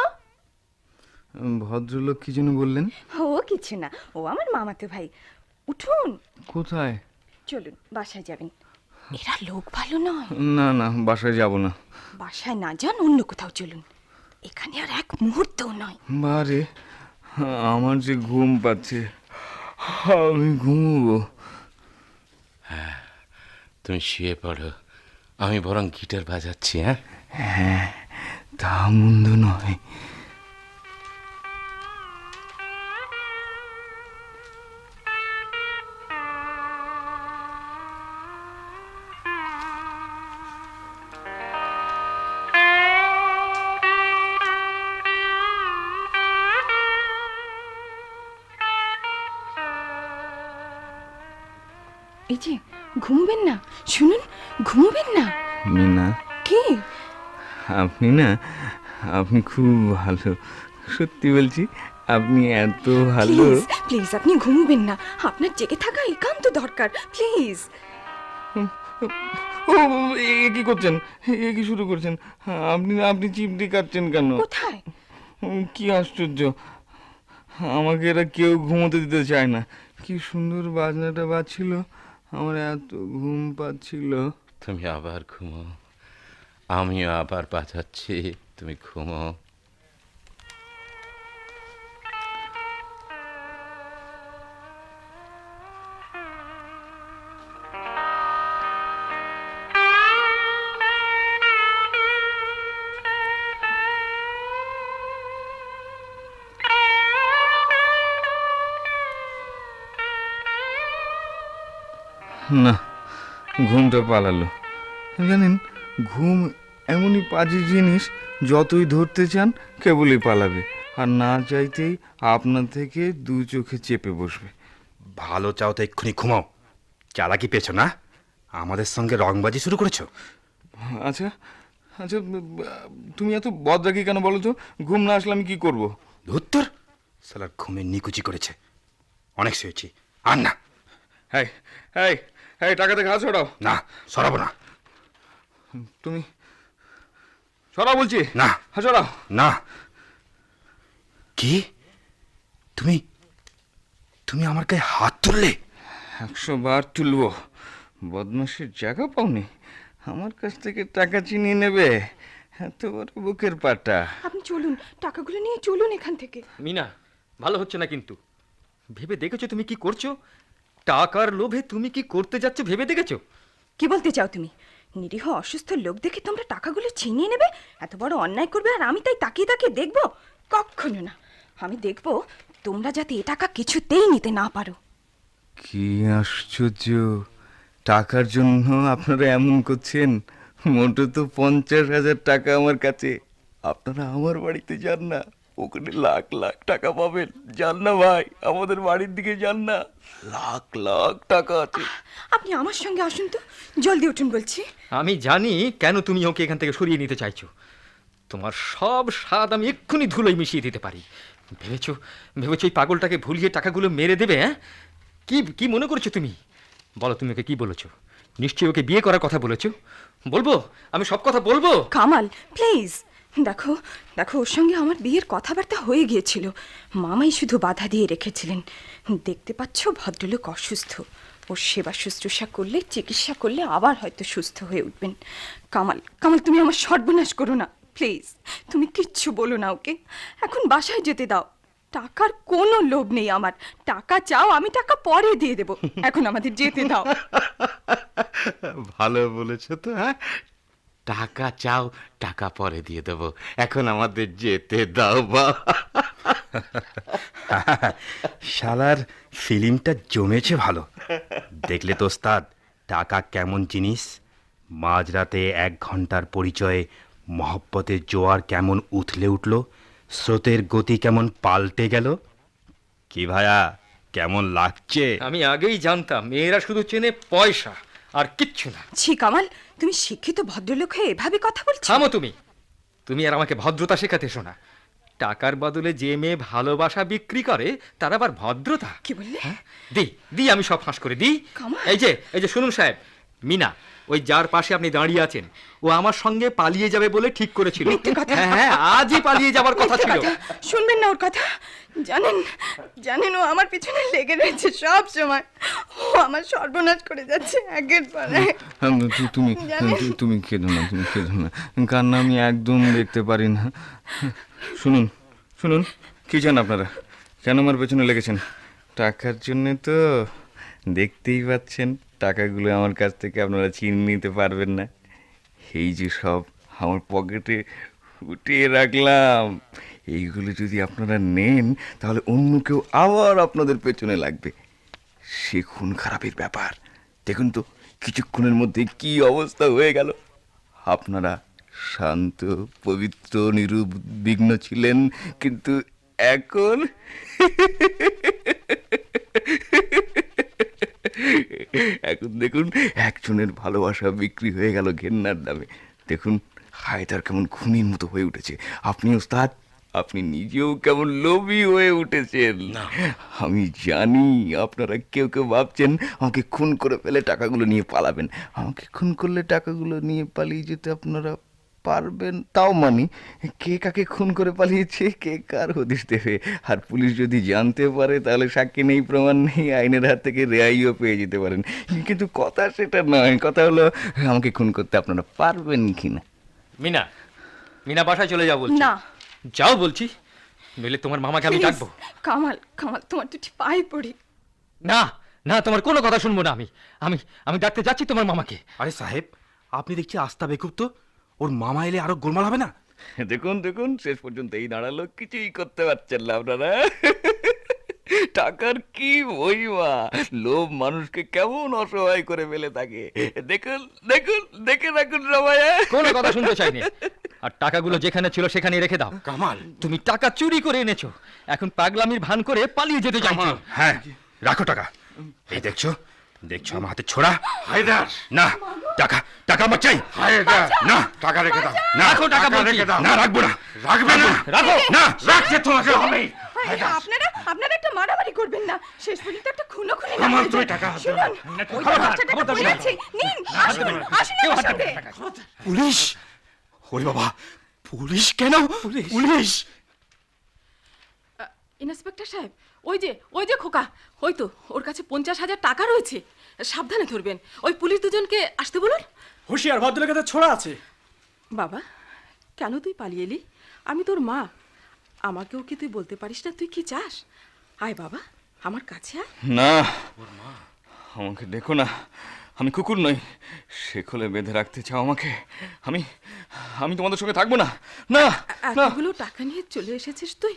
S6: ভদ্রলোক কি যেন বললেন?
S1: ও কিছু না, ও আমার মামাতো ভাই। উঠুন,
S6: কোথায়?
S1: চলুন, বাসায় যাবেন। এরা লোক ভালো নয়।
S6: না না, বাসায় যাব না।
S1: বাসায় না যান, অন্য কোথাও চলুন, এখানে আর এক মুহূর্তও নয়।
S6: বারে, আমার যে ঘুম পাচ্ছে, আমি ঘুমবো।
S3: তুমি শুয়ে পড়ো, আমি বরং গিটার বাজাচ্ছি। হ্যাঁ,
S6: হ্যাঁ, তা মন্দ নয়।
S1: এই যে, ঘুমবেন না, শুনুন, ঘুমবেন না।
S6: মিনা,
S1: কি?
S6: আপনি খুব ভালো, সত্যি বলছি, আপনি এত ভালো।
S1: প্লিজ প্লিজ, আপনি ঘুমবেন না, আপনার জেগে থাকা একান্ত দরকার, প্লিজ।
S6: ও, এ কি করছেন? এ কি শুরু করছেন? আপনি আপনি চিমটি কাটছেন কেন?
S1: কোথায়?
S6: কি আশ্চর্য, আমাকে এরা কেউ ঘুমোতে দিতে চায় না। কি সুন্দর বাজনাটা বাজছিল, আমার এত ঘুম পাচ্ছিল।
S3: তুমি আবার ঘুমো, আমিও আবার বাজাচ্ছি, তুমি ঘুমো।
S6: না, ঘুমটা পালালো। জানেন, ঘুম এমনই পাজি জিনিস, যতই ধরতে চান কেবলই পালাবে, আর না চাইতেই আপনার থেকে দু চোখে চেপে বসবে।
S4: ভালো চাও তো এক্ষুনি ঘুমাও, চালাকি পেয়েছো না, আমাদের সঙ্গে রংবাজি শুরু করেছো।
S6: আচ্ছা আচ্ছা, তুমি এত বদরাগি কেন বলো তো? ঘুম না আসলে আমি কি করবো?
S4: ধুত্তর, সালার ঘুমে নিকুচি করেছে, অনেক শুয়েছি, আর না।
S6: এই এই এই, টাকাতে ঘা ছড়াও।
S4: না, সরাবো না।
S6: তুমি ছড়াও বলছি।
S4: না।
S6: হ্যাঁ, ছড়াও।
S4: না। কি, তুমি তুমি আমার গায়ে হাত তুললে?
S3: 100 বার তুলবো, বদমাসের জায়গা পাওনি, আমার কাছ থেকে টাকা চিনিয়ে নেবে, এত বড় বুকের পাটা।
S1: আপনি চলুন, টাকাগুলো নিয়ে চলুন এখান থেকে।
S5: মিনা, ভালো হচ্ছে না কিন্তু। ভেবে দেখেছো তুমি কি করছো? টাকার লোভে তুমি কি করতে যাচ্ছ ভেবে দেখেছো?
S1: কি বলতে চাও তুমি? নিরীহ অসুস্থ লোক দেখে তোমরা টাকাগুলো ছিনিয়ে নেবে, এত বড় অন্যায় করবে, আর আমি তাই তাকিয়ে তাকিয়ে দেখবো? কখনো না। আমি দেখবো তোমরা যাতে এ টাকা কিছুতেই নিতে না পারো।
S3: কি আশ্চর্য, টাকার জন্য আপনারা এমন করছেন? মোটে তো 50,000 টাকা আমার কাছে। আপনারা আমার বাড়িতে যান না, ওখানে লাখ লাখ টাকা পাবেন। যান না ভাই, আমাদের বাড়ির দিকে যান না, লাখ লাখ টাকা আছে।
S1: আপনি আমার সঙ্গে আসুন তো, জলদি উঠুন বলছি।
S5: আমি জানি কেন তুমি ওকে এখান থেকে সরিয়ে নিতে চাইছো। তোমার সব স্বাদ আমি এক্ষুনি ধুলোয় মিশিয়ে দিতে পারি। ভেবেছো ভেবেছো এই পাগলটাকে ভুলিয়ে টাকাগুলো মেরে দেবে? হ্যাঁ, কি কি মনে করছো তুমি? বলো, তুমি ওকে কি বলেছো? নিশ্চয়ই ওকে বিয়ে করার কথা বলেছো। বলবো, আমি সব কথা বলবো।
S1: কামাল প্লিজ, দেখো দেখো, ওর সঙ্গে আমার বিয়ের কথাবার্তা হয়ে গিয়েছিল, মামাই শুধু বাধা দিয়ে রেখেছিলেন। দেখতে পাচ্ছ ভদ্রলোক অসুস্থ, ওর সেবা শুশ্রূষা করলে, চিকিৎসা করলে আবার হয়তো সুস্থ হয়ে উঠবেন। কামাল কামাল, তুমি আমার সর্বনাশ করো না প্লিজ, তুমি কিচ্ছু বলো না ওকে, এখন বাসায় যেতে দাও। টাকার কোনো লোভ নেই আমার, টাকা চাও আমি টাকা পরে দিয়ে দেব, এখন আমাদের যেতে দাও।
S3: ভালো বলেছো তো। হ্যাঁ, টাকা চাও, টাকা পরে দিয়ে দেবো, এখন আমাদের যেতে দাও। বা
S4: শালার ফিল্মটা জমেছে ভালো। দেখলে তো ওস্তাদ, টাকা কেমন জিনিস? মাঝরাতে 1 ঘন্টার পরিচয়ে মহব্বতের জোয়ার কেমন উথলে উঠল, স্রোতের গতি কেমন পাল্টে গেল। কি ভাইয়া, কেমন লাগছে?
S5: আমি আগেই জানতাম মেয়েরা শুধু চেনে পয়সা আর কিচ্ছু না।
S1: ছি কামাল, তুমি শিক্ষিত ভদ্রলোক হয়ে এভাবে কথা বলছো?
S5: থামো তুমি। তুমি আর আমাকে ভদ্রতা শেখাতে এসো না। টাকার বদলে যে মেয়ে ভালোবাসা বিক্রি করে তার আবার ভদ্রতা?
S1: কি বললে?
S5: দি আমি সব ফাঁস করে দিই।
S1: কামাল!
S5: এই যে শুনুন সাহেব, মিনা ওই যার পাশে আপনি দাঁড়িয়ে আছেন, ও আমার সঙ্গে পালিয়ে যাবে বলে ঠিক করেছিল।
S1: মিথ্যে কথা।
S5: হ্যাঁ, আজই পালিয়ে যাবার কথা
S1: মিথ্যে
S5: ছিল।
S1: কথা। শুনবেন না ওর কথা? জানেন জানেন, ও আমার পিছনে লেগে রয়েছে সব সময়, ও আমার সর্বনাশ করে যাচ্ছে একের পর এক।
S3: তুমি
S1: জানেন?
S3: তুমি কেঁদো না, তুমি কেঁদো না, কান্না আমি একদম দেখতে পারি না। শুনুন শুনুন, কি চান আপনারা? কেন আমার পেছনে লেগেছেন? টাকার জন্যে তো? দেখতেই পাচ্ছেন, টাকাগুলো আমার কাছ থেকে আপনারা চিনে নিতে পারবেন না। এই যে সব আমার পকেটে উঠিয়ে রাখলাম, এইগুলো যদি আপনারা নেন তাহলে অন্য কেউ আবার আপনাদের পেছনে লাগবে। সে খুন খারাপের ব্যাপার। দেখুন তো কিছুক্ষণের মধ্যে কি অবস্থা হয়ে গেল। আপনারা শান্ত, পবিত্র, নিরুদ্বিগ্ন ছিলেন, কিন্তু এখন এখন দেখুন একজনের ভালোবাসা বিক্রি হয়ে গেল ঘেন্নার দামে। দেখুন হায়দার কেমন খুনির মতো হয়ে উঠেছে। আপনি ওস্তাদ, আপনি নিজেও কেমন লোভী হয়ে উঠেছেন। আমি জানি আপনারা কেউ কেউ ভাবছেন আমাকে খুন করে ফেলে টাকাগুলো নিয়ে পালাবেন। আমাকে খুন করলে টাকাগুলো নিয়ে পালিয়ে যেতে আপনারা পারবেন, তাও মানি। কে কাকে খুন করে পালিয়েছে, কে কার হদিশ দেবে? আর পুলিশ যদি জানতে পারে তাহলে সাক্ষী নেই, প্রমাণ নেই, আইনের হাত থেকে রেহাইও পেয়ে যেতে পারেন। কিন্তু কথা সেটা নয়, কথা হলো আমাকে খুন করতে আপনারা পারবেন কিনা।
S5: মিনা, মিনা বাসায় চলে যাও বলছি।
S1: না।
S5: যাও বলছি, নইলে তোমার মামাকে আমি
S1: Please,
S5: ডাকবো।
S1: কামাল কামাল, তোমার দুটি পায়ে পড়ি।
S5: না না, তোমার কোনো কথা শুনবো না। আমি আমি আমি ডাকতে যাচ্ছি তোমার মামাকে।
S4: আরে সাহেব, আপনি দেখছি আস্থা বেকুব তো। ওর মামা এলে আরো গোলমাল হবে না?
S3: দেখুন দেখুন, শেষ পর্যন্ত এই দাঁড়ালো, কিছুই করতে পারছেন না আপনারা। টাকার কি মহিমা, লোভ মানুষকে কেমন অসহায় করে ফেলে থাকে। দেখুন দেখুন, দেখে রাখুন সবাই।
S5: কোনো কথা শুনতে চাই না। আর টাকাগুলো যেখানে ছিল সেখানে রেখে দাও।
S4: কামাল!
S5: তুমি টাকা চুরি করে এনেছো, এখন পাগলামির ভান করে পালিয়ে যেতে চাইছো।
S4: হ্যাঁ, রাখো টাকা। এই দেখছো দেখছো আমার হাতে ছোড়া। হায়দার, না, টাকা টাকা আমার চাই। হায়দার, না, টাকা রেখে দাও। না,
S5: রাখো টাকা বলছি।
S4: না, রাখবো না। রাখবে না?
S5: রাখো।
S4: না, রাখতে তোমাকে হবে।
S1: আপনারা আপনারা একটা মারামারি করবেন না, শেষ পর্যন্ত একটা খুনো খুনি না
S4: কামাল,
S1: হয়ে
S4: তুমি
S1: যায়।
S4: টাকা হাত
S1: শুনুন,
S4: দাও।
S1: ওই
S5: খবরদার,
S1: 5 টাকা
S5: খবরদার,
S1: পড়ে আছে, নিন, আসুন আসুন
S5: কেউ
S1: আমার
S5: হাত দেবে
S1: সঙ্গে।
S5: না।
S4: পুলিশ? ওরে বাবা, পুলিশ কেন? পুলিশ?
S1: ইন্সপেক্টর সাহেব,
S7: ওই যে খোকা, ওই তো ওর কাছে 50,000 টাকা রয়েছে। সাবধানে ধরবেন। ওই পুলিশ দুজনকে আসতে বলুন।
S8: হুঁশিয়ার, ভদ্রলোকের ছোড়া আছে।
S7: বাবা, কেন তুই পালিয়ে এলি? আমি তোর মা, আমাকেও কি তুই বলতে পারিস না তুই কি চাস? আয় বাবা, আমার কাছে আয়।
S6: না, আমাকে দেখো না, আমি কুকুর নই। শেকলে বেঁধে রাখতে চাও আমাকে? আমি আমি তোমাদের সঙ্গে থাকবো না। না না।
S7: এতগুলো টাকা নিয়ে চলে এসেছিস তুই,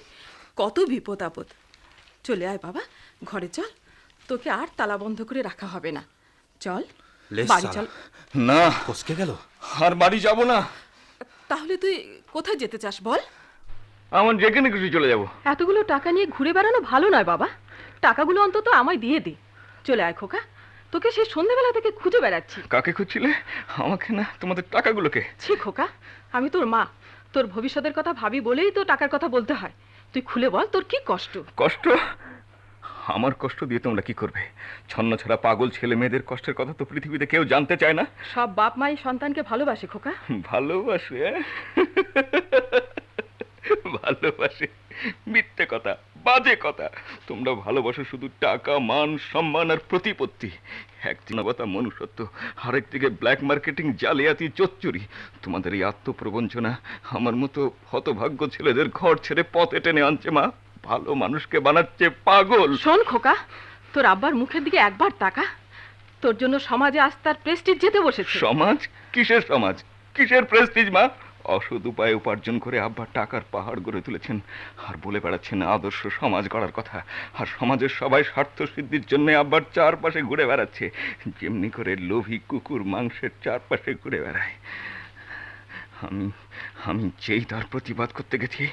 S7: কত বিপদ আপদ। চলে আয় বাবা, ঘরে চল, তোকে আর তালা বন্ধ করে রাখা হবে না। চল বাড়ি চল।
S6: না,
S8: ফসকে গেল।
S6: আর বাড়ি যাব না।
S7: তাহলে তুই কোথায় যেতে চাস বল?
S6: আমার যেখানে খুশি চলে যাব।
S7: এতগুলো টাকা নিয়ে ঘুরে বেড়ানো ভালো নয় বাবা, টাকাগুলো অন্তত আমায় দিয়ে দে। চলে আয় খোকা, তোকে সেই সন্ধ্যাবেলা থেকে খুঁজে বেড়াচ্ছি।
S6: কাকে খুঁজছিলে? আমাকে না, তোমাদের টাকাগুলোকে?
S7: ছি খোকা, আমি তোর মা, তোর ভবিষ্যতের কথা ভাবি বলেই তো টাকার কথা বলতে হয়। তুই খুলে বল তোর কি কষ্ট।
S6: কষ্ট? আমার কষ্ট দিয়ে তোমরা কি করবে? ছন্নছাড়া পাগল ছেলে মেয়েদের কষ্টের কথা তো পৃথিবীতে কেউ জানতে চায় না।
S7: সব বাপ মাই সন্তানকে ভালোবাসে খোকা।
S6: ভালোবাসে? ভালোবাসে? মিথ্যে কথা, বাজে কথা। তোমরা ভালোবাসো শুধু টাকা, মান, সম্মান আর প্রতিপত্তি। একদিনবতা মনুষ্যত্ব, আরেকদিকে ব্ল্যাক মার্কেটিং, জালিয়াতি, চোরচুরি। তোমাদের এই আত্মপ্রবঞ্চনা আমার মতো হতভাগ্য ছেলেদের ঘর ছেড়ে পথে টেনে আনছে মা। ভালো মানুষকে বানাচ্ছে পাগল।
S7: শোন খোকা, তোর আব্বার মুখের দিকে একবার তাকা। তোর জন্য সমাজে আজ তার প্রেস্টিজ যেতে বসেছে।
S6: সমাজ? কিসের সমাজ, কিসের প্রেস্টিজ মা? অসৎ উপায়ে উপার্জন করে আব্বা টাকার পাহাড় গড়ে তুলেছেন, আর বলে বেড়াচ্ছেন আদর্শ সমাজ গড়ার কথা। আর সমাজের সবাই স্বার্থ সিদ্ধির জন্য আব্বার চারপাশে ঘুরে বেড়াচ্ছে, যেমনি করে লোভী কুকুর মাংসের চারপাশে ঘুরে বেড়ায়। আমি আমি যেই তার প্রতিবাদ করতে গেছি,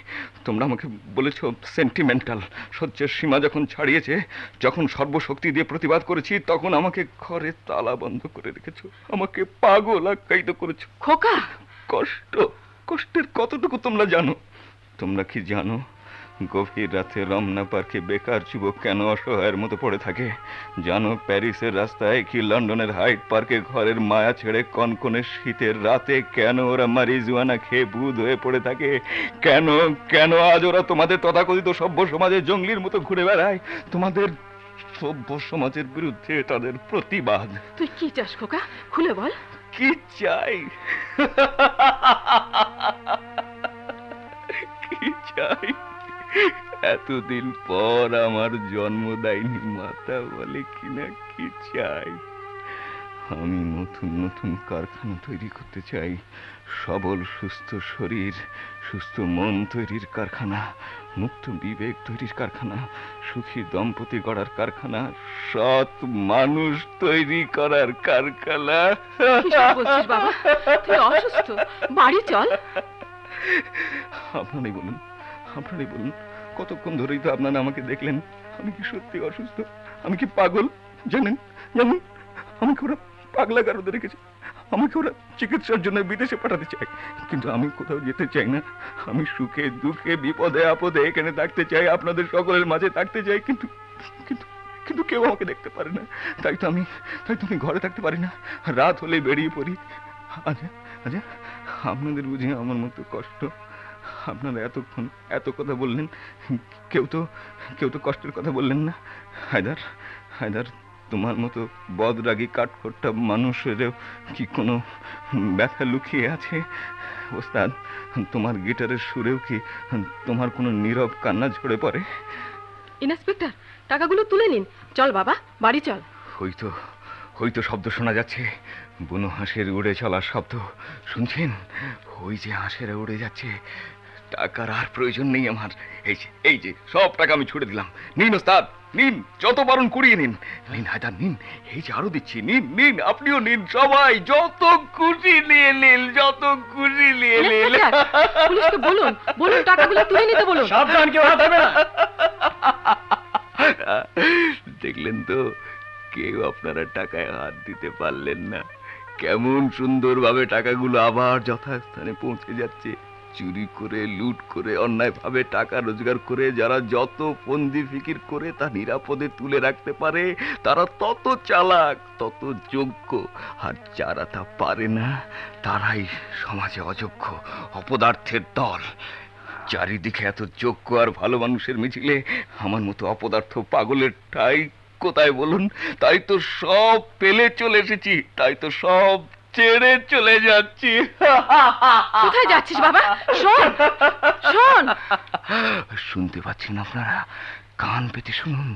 S6: তোমরা আমাকে বলেছ সেন্টিমেন্টাল। সহ্যের সীমা যখন ছাড়িয়েছে, যখন সর্বশক্তি দিয়ে প্রতিবাদ করেছি, তখন আমাকে ঘরে তালা বন্ধ করে রেখেছো, আমাকে পাগল আখ্যায়িত করেছো।
S7: খোকা,
S6: কষ্ট, কষ্টের কতটুকু তোমরা জানো? তোমরা কি জানো গভীর রাতে রমনা পার্কে বেকার যুবক কেন অসহায়ের মতো পড়ে থাকে? জানো প্যারিসের রাস্তায় কি লন্ডনের হাইড পার্কে ঘরের মায়া ছেড়ে কনকনে শীতের রাতে কেন ওরা মারিজুয়ানা খেয়ে বুধ হয়ে পড়ে থাকে? কেন কেন আজ ওরা তোমাদের তথাকথিত সভ্য সমাজে জঙ্গলির মতো ঘুরে বেড়ায়? তোমাদের সভ্য সমাজের বিরুদ্ধে তাদের প্রতিবাদ।
S7: তুই কি চাস খোকা, খুলে বল।
S6: কি চাই? কি চাই? এতদিন পর আমার জন্মদায়িনী মাতা বলে কিনা কি চাই? আমি নতুন নতুন কারখানা তৈরি করতে চাই। সবল সুস্থ শরীর, সুস্থ মন তৈরির কারখানা, মুক্ত বিবেক তৈরির কারখানা, সুখী দম্পতি গড়ার কারখানা, সৎ মানুষ তৈরি করার কারখানা।
S7: কিসব বলছিস বাবা? তুই অসুস্থ, বাড়ি চল।
S6: আপনারাই বলুন, আপনারাই বলুন, কতক্ষণ ধরেই তো আপনারা আমাকে দেখলেন। আমি কি সত্যি অসুস্থ? আমি কি পাগল? জানেন জানেন, আমাকে ওরা পাগলা কারোদের রেখেছে। আমাকে ওরা চিকিৎসার জন্য বিদেশে পাঠাতে চায়, কিন্তু আমি কোথাও যেতে চাই না। আমি সুখে দুঃখে বিপদে আপদে এখানে থাকতে চাই, আপনাদের সকলের মাঝে থাকতে চাই, কিন্তু কিন্তু কিন্তু কেউ আমাকে দেখতে পারে না। তাই তো আমি ঘরে থাকতে পারি না। রাত হলে বেরিয়ে পড়ি। আচ্ছা আচ্ছা, আপনাদের বুঝি আমার মতো কষ্ট? আপনারা এতক্ষণ এত কথা বললেন, কেউ তো কষ্টের কথা বললেন না। হায়দার, তোমার মতো বদরাগী কাঠখোট্টা মানুষেরও কি কোনো ব্যথা লুকিয়ে আছে? ওস্তাদ, তোমার গিটারের সুরেও কি তোমার কোনো নীরব কান্না ঝরে পড়ে?
S7: ইন্সপেক্টর, টাকাগুলো তুলে নিন। চল বাবা, বাড়ি চল।
S6: হয়তো শব্দ শোনা যাচ্ছে, বুনো হাঁসের উড়ে চলার শব্দ। শুনছেন? ওই যে হাঁসেরা উড়ে যাচ্ছে। টাকার আর প্রয়োজন নেই আমার। এই যে সব টাকা আমি ছুড়ে দিলাম। নিন ওস্তাদ, নিন, যত পারেন কুড়িয়ে নিন। নিন হায়দার, নিন। এই যে আরো দিচ্ছি, নিন, আপনিও নিন। সবাই যত খুশি নিয়ে নিন, যত খুশি নিয়ে নিন।
S7: পুলিশকে বলুন টাকাগুলো তুলে নিতে বলুন।
S8: সাবধান, কেউ হাত হবে না।
S6: দেখলেন তো, কেউ আপনারা টাকায় হাত দিতে পারলেন না। কেমন সুন্দরভাবে টাকাগুলো আবার যথাস্থানে পৌঁছে যাচ্ছে। চুরি করে, লুট করে, অন্যায়ভাবে টাকা রোজগার করে যারা যত ফন্দি ফিকির করে তা নিরাপদে তুলে রাখতে পারে, তারা তত চালাক, তত যোগ্য। আর যারা তা পারে না, তারাই সমাজে অযোগ্য, অপদার্থের দল। চারিদিকে এত যোগ্য আর ভালো মানুষের মিছিলে আমার মতো অপদার্থ পাগলের ঠাই কোথায় বলুন? তাই তো সব পেলে চলে এসেছি, তাই তো সব ছেড়ে চলে যাচ্ছি।
S1: কোথায় যাচ্ছিস বাবা? শোন শোন।
S6: শুনতে পাচ্ছেন আপনারা? কান পেতে শুনুন,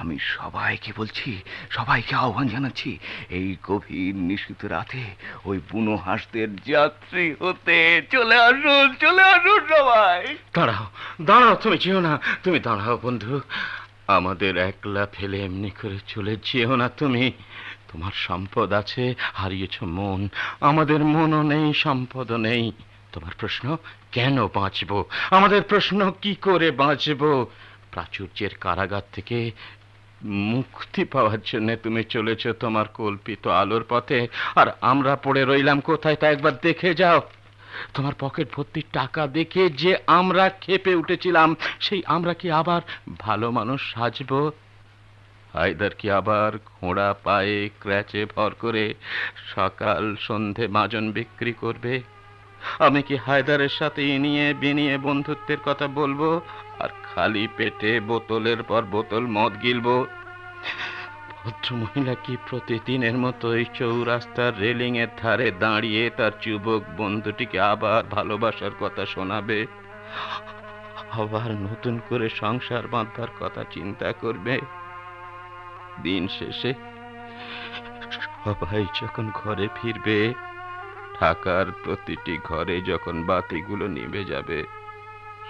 S6: আমি সবাইকে বলছি, সবাইকে আহ্বান জানাচ্ছি, এই গভীর নিশীথ রাতে ওই বুনো হাঁসদের যাত্রী হতে চলে আসুন, চলে আসুন সবাই।
S3: দাঁড়াও, দাঁড়াও, তুমি যেও না, তুমি দাঁড়াও বন্ধু। আমাদের একলা ফেলে এমনি করে চলে যেও না তুমি। তোমার সম্পদ আছে, হারিয়েছ মন। আমাদের মনও নেই, সম্পদও নেই। তোমার প্রশ্ন, কেন বাঁচবো? আমাদের প্রশ্ন, কি করে বাঁচবো? প্রাচুর্যের কারাগার থেকে মুক্তি পাওয়ার জন্য তুমি চলেছ তোমার কল্পিত আলোর পথে, আর আমরা পড়ে রইলাম কোথায় তা একবার দেখে যাও। তোমার পকেট ভর্তি টাকা দেখে যে আমরা ক্ষেপে উঠেছিলাম, সেই আমরা কি আবার ভালো মানুষ সাজবো? হায়দার কি আবার ঘোড়া পায়ে ক্র্যাচে ভর করে সকাল সন্ধে মাজন বিক্রি করবে? আমি কি হায়দারের সাথে ইনিয়ে বিনিয়ে বন্ধুত্বের কথা বলবো, আর খালি পেটে বোতলের পর বোতল মদ গিলবো? ভদ্রমহিলা কি প্রতিদিনের মতো এই চৌরাস্তার রেলিং এর ধারে দাঁড়িয়ে তার যুবক বন্ধুটিকে আবার ভালোবাসার কথা শোনাবে, আবার নতুন করে সংসার বাঁধার কথা চিন্তা করবে? দিন শেষে সবাই যখন ঘরে ফিরবে, ঢাকার প্রতিটি ঘরে যখন বাতিগুলো নিভে যাবে,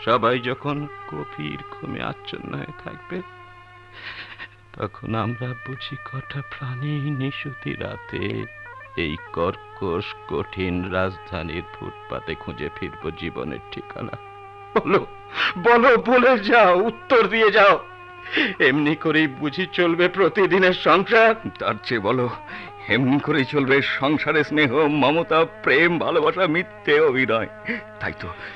S3: সবাই যখন গভীর ঘুমে আচ্ছন্ন হয়ে থাকবে, তখন আমরা বুঝি কটা প্রাণী নিশুতি রাতে এই কর্কশ কঠিন রাজধানীর ফুটপাতে খুঁজে ফিরবো জীবনের ঠিকানা। বলো, বলো, বলে যাও, উত্তর দিয়ে যাও। এমনি করেই বুঝি চলবে প্রতিদিনের সংসার?
S6: তার চেয়ে বলো, এমনি করেই চলবে সংসারে স্নেহ, মমতা, প্রেম, ভালোবাসা, মিথ্যে অভিনয়।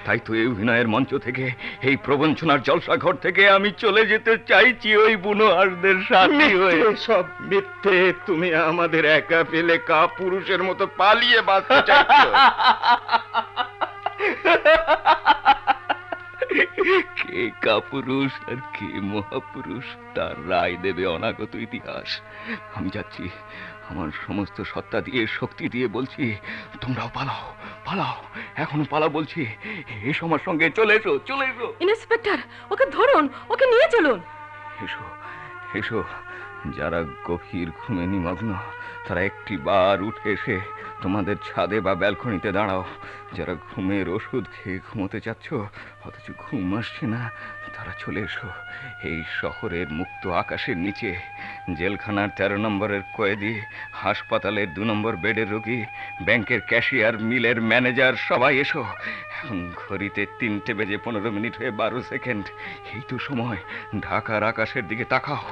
S6: তাই তো এই অভিনয়ের মঞ্চ থেকে, এই প্রবঞ্চনার জলসা ঘর থেকে আমি চলে যেতে চাইছি ওই বুনো হাঁসদের সাথী হয়ে।
S3: সব মিথ্যে। তুমি আমাদের একা ফেলে কা পুরুষের মতো পালিয়ে বাঁচতে চাইছো।
S6: কে কাপুরুষ আর কে মহাপুরুষ, তার রায় দেবে অনাগত ইতিহাস। আমি যাচ্ছি, আমার সমস্ত সত্তা দিয়ে, শক্তি দিয়ে বলছি, তোমরাও পালাও, পালাও, এখনো পালাও বলছি। এসো আমার সঙ্গে, চলে এসো, চলে এসো।
S7: ইন্সপেক্টর, ওকে ধরুন, ওকে নিয়ে চলুন।
S6: এসো, এসো। যারা গভীর ঘুমে নিমগ্ন, তারা একটি বার উঠে এসে তোমাদের ছাদে বা ব্যালকনিতে দাঁড়াও। যারা ঘুমের ওষুধ খেয়ে ঘুমোতে চাচ্ছ, অথচ ঘুম আসছে না, তারা চলে এসো এই শহরের মুক্ত আকাশের নিচে। জেলখানার 13 নম্বরের কয়েদি, হাসপাতালের 2 নম্বর বেডের রোগী, ব্যাংকের ক্যাশিয়ার, মিলের ম্যানেজার, সবাই এসো। ঘড়িতে 3:15 হয়ে 12 সেকেন্ড। এই তো সময়। ঢাকার আকাশের দিকে তাকাও,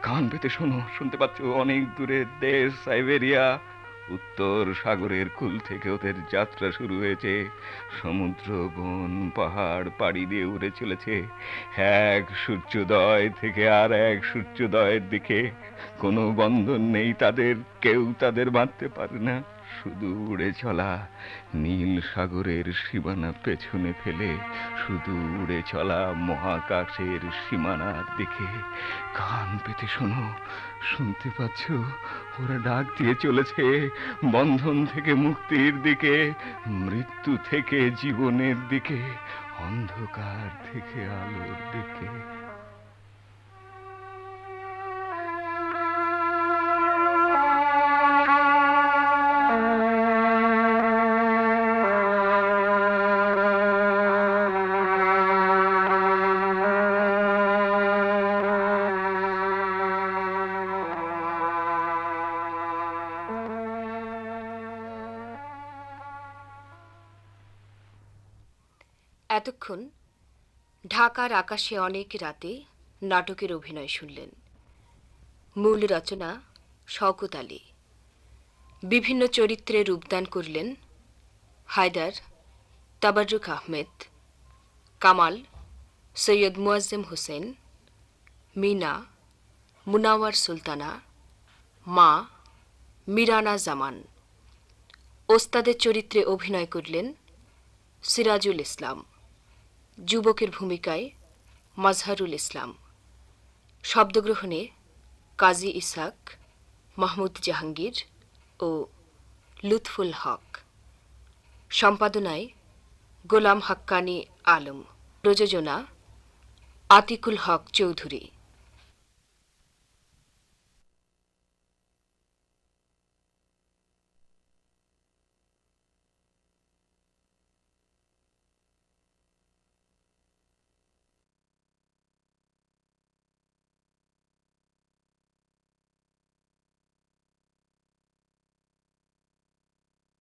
S6: কান পেতে শোনো। শুনতে পাচ্ছ অনেক দূরে দেশ সাইবেরিয়া। উত্তর সাগরের কুল থেকে ওদের যাত্রা শুরু হয়েছে। সমুদ্র, বন, পাহাড় পাড়ি দিয়ে উড়ে চলেছে এক সূর্যোদয় থেকে আর এক সূর্যোদয়ের দিকে। কোনো বন্ধন নেই তাদের, কেউ তাদের বাঁধতে পারে না। শুধু উড়ে চলা, নীল সাগরের সীমানা পেছনে ফেলে শুধু উড়ে চলা মহাকাশের সীমানার দিকে। কান পেতে শোনো, শুনতে পাচ্ছ? ওরা ডাক দিয়ে চলেছে বন্ধন থেকে মুক্তির দিকে, মৃত্যু থেকে জীবনের দিকে, অন্ধকার থেকে আলোর দিকে।
S2: এতক্ষণ ঢাকার আকাশে অনেক রাতে নাটকের অভিনয় শুনলেন। মূল রচনা শওকত আলী। বিভিন্ন চরিত্রে রূপদান করলেন হায়দার, তাবাররুক আহমেদ, কামাল, সৈয়দ মুয়াজ্জেম হোসেন, মিনা, মুনাওয়ার সুলতানা, মা, মিরানা জামান। ওস্তাদের চরিত্রে অভিনয় করলেন সিরাজুল ইসলাম।
S9: যুবকের ভূমিকায় মাজহারুল ইসলাম, শব্দগ্রহণে কাজী ইসাক, মাহমুদ জাহাঙ্গীর ও লুৎফুল হক, সম্পাদনায় গোলাম হাক্কানি আলম, প্রযোজনা আতিকুল হক চৌধুরী।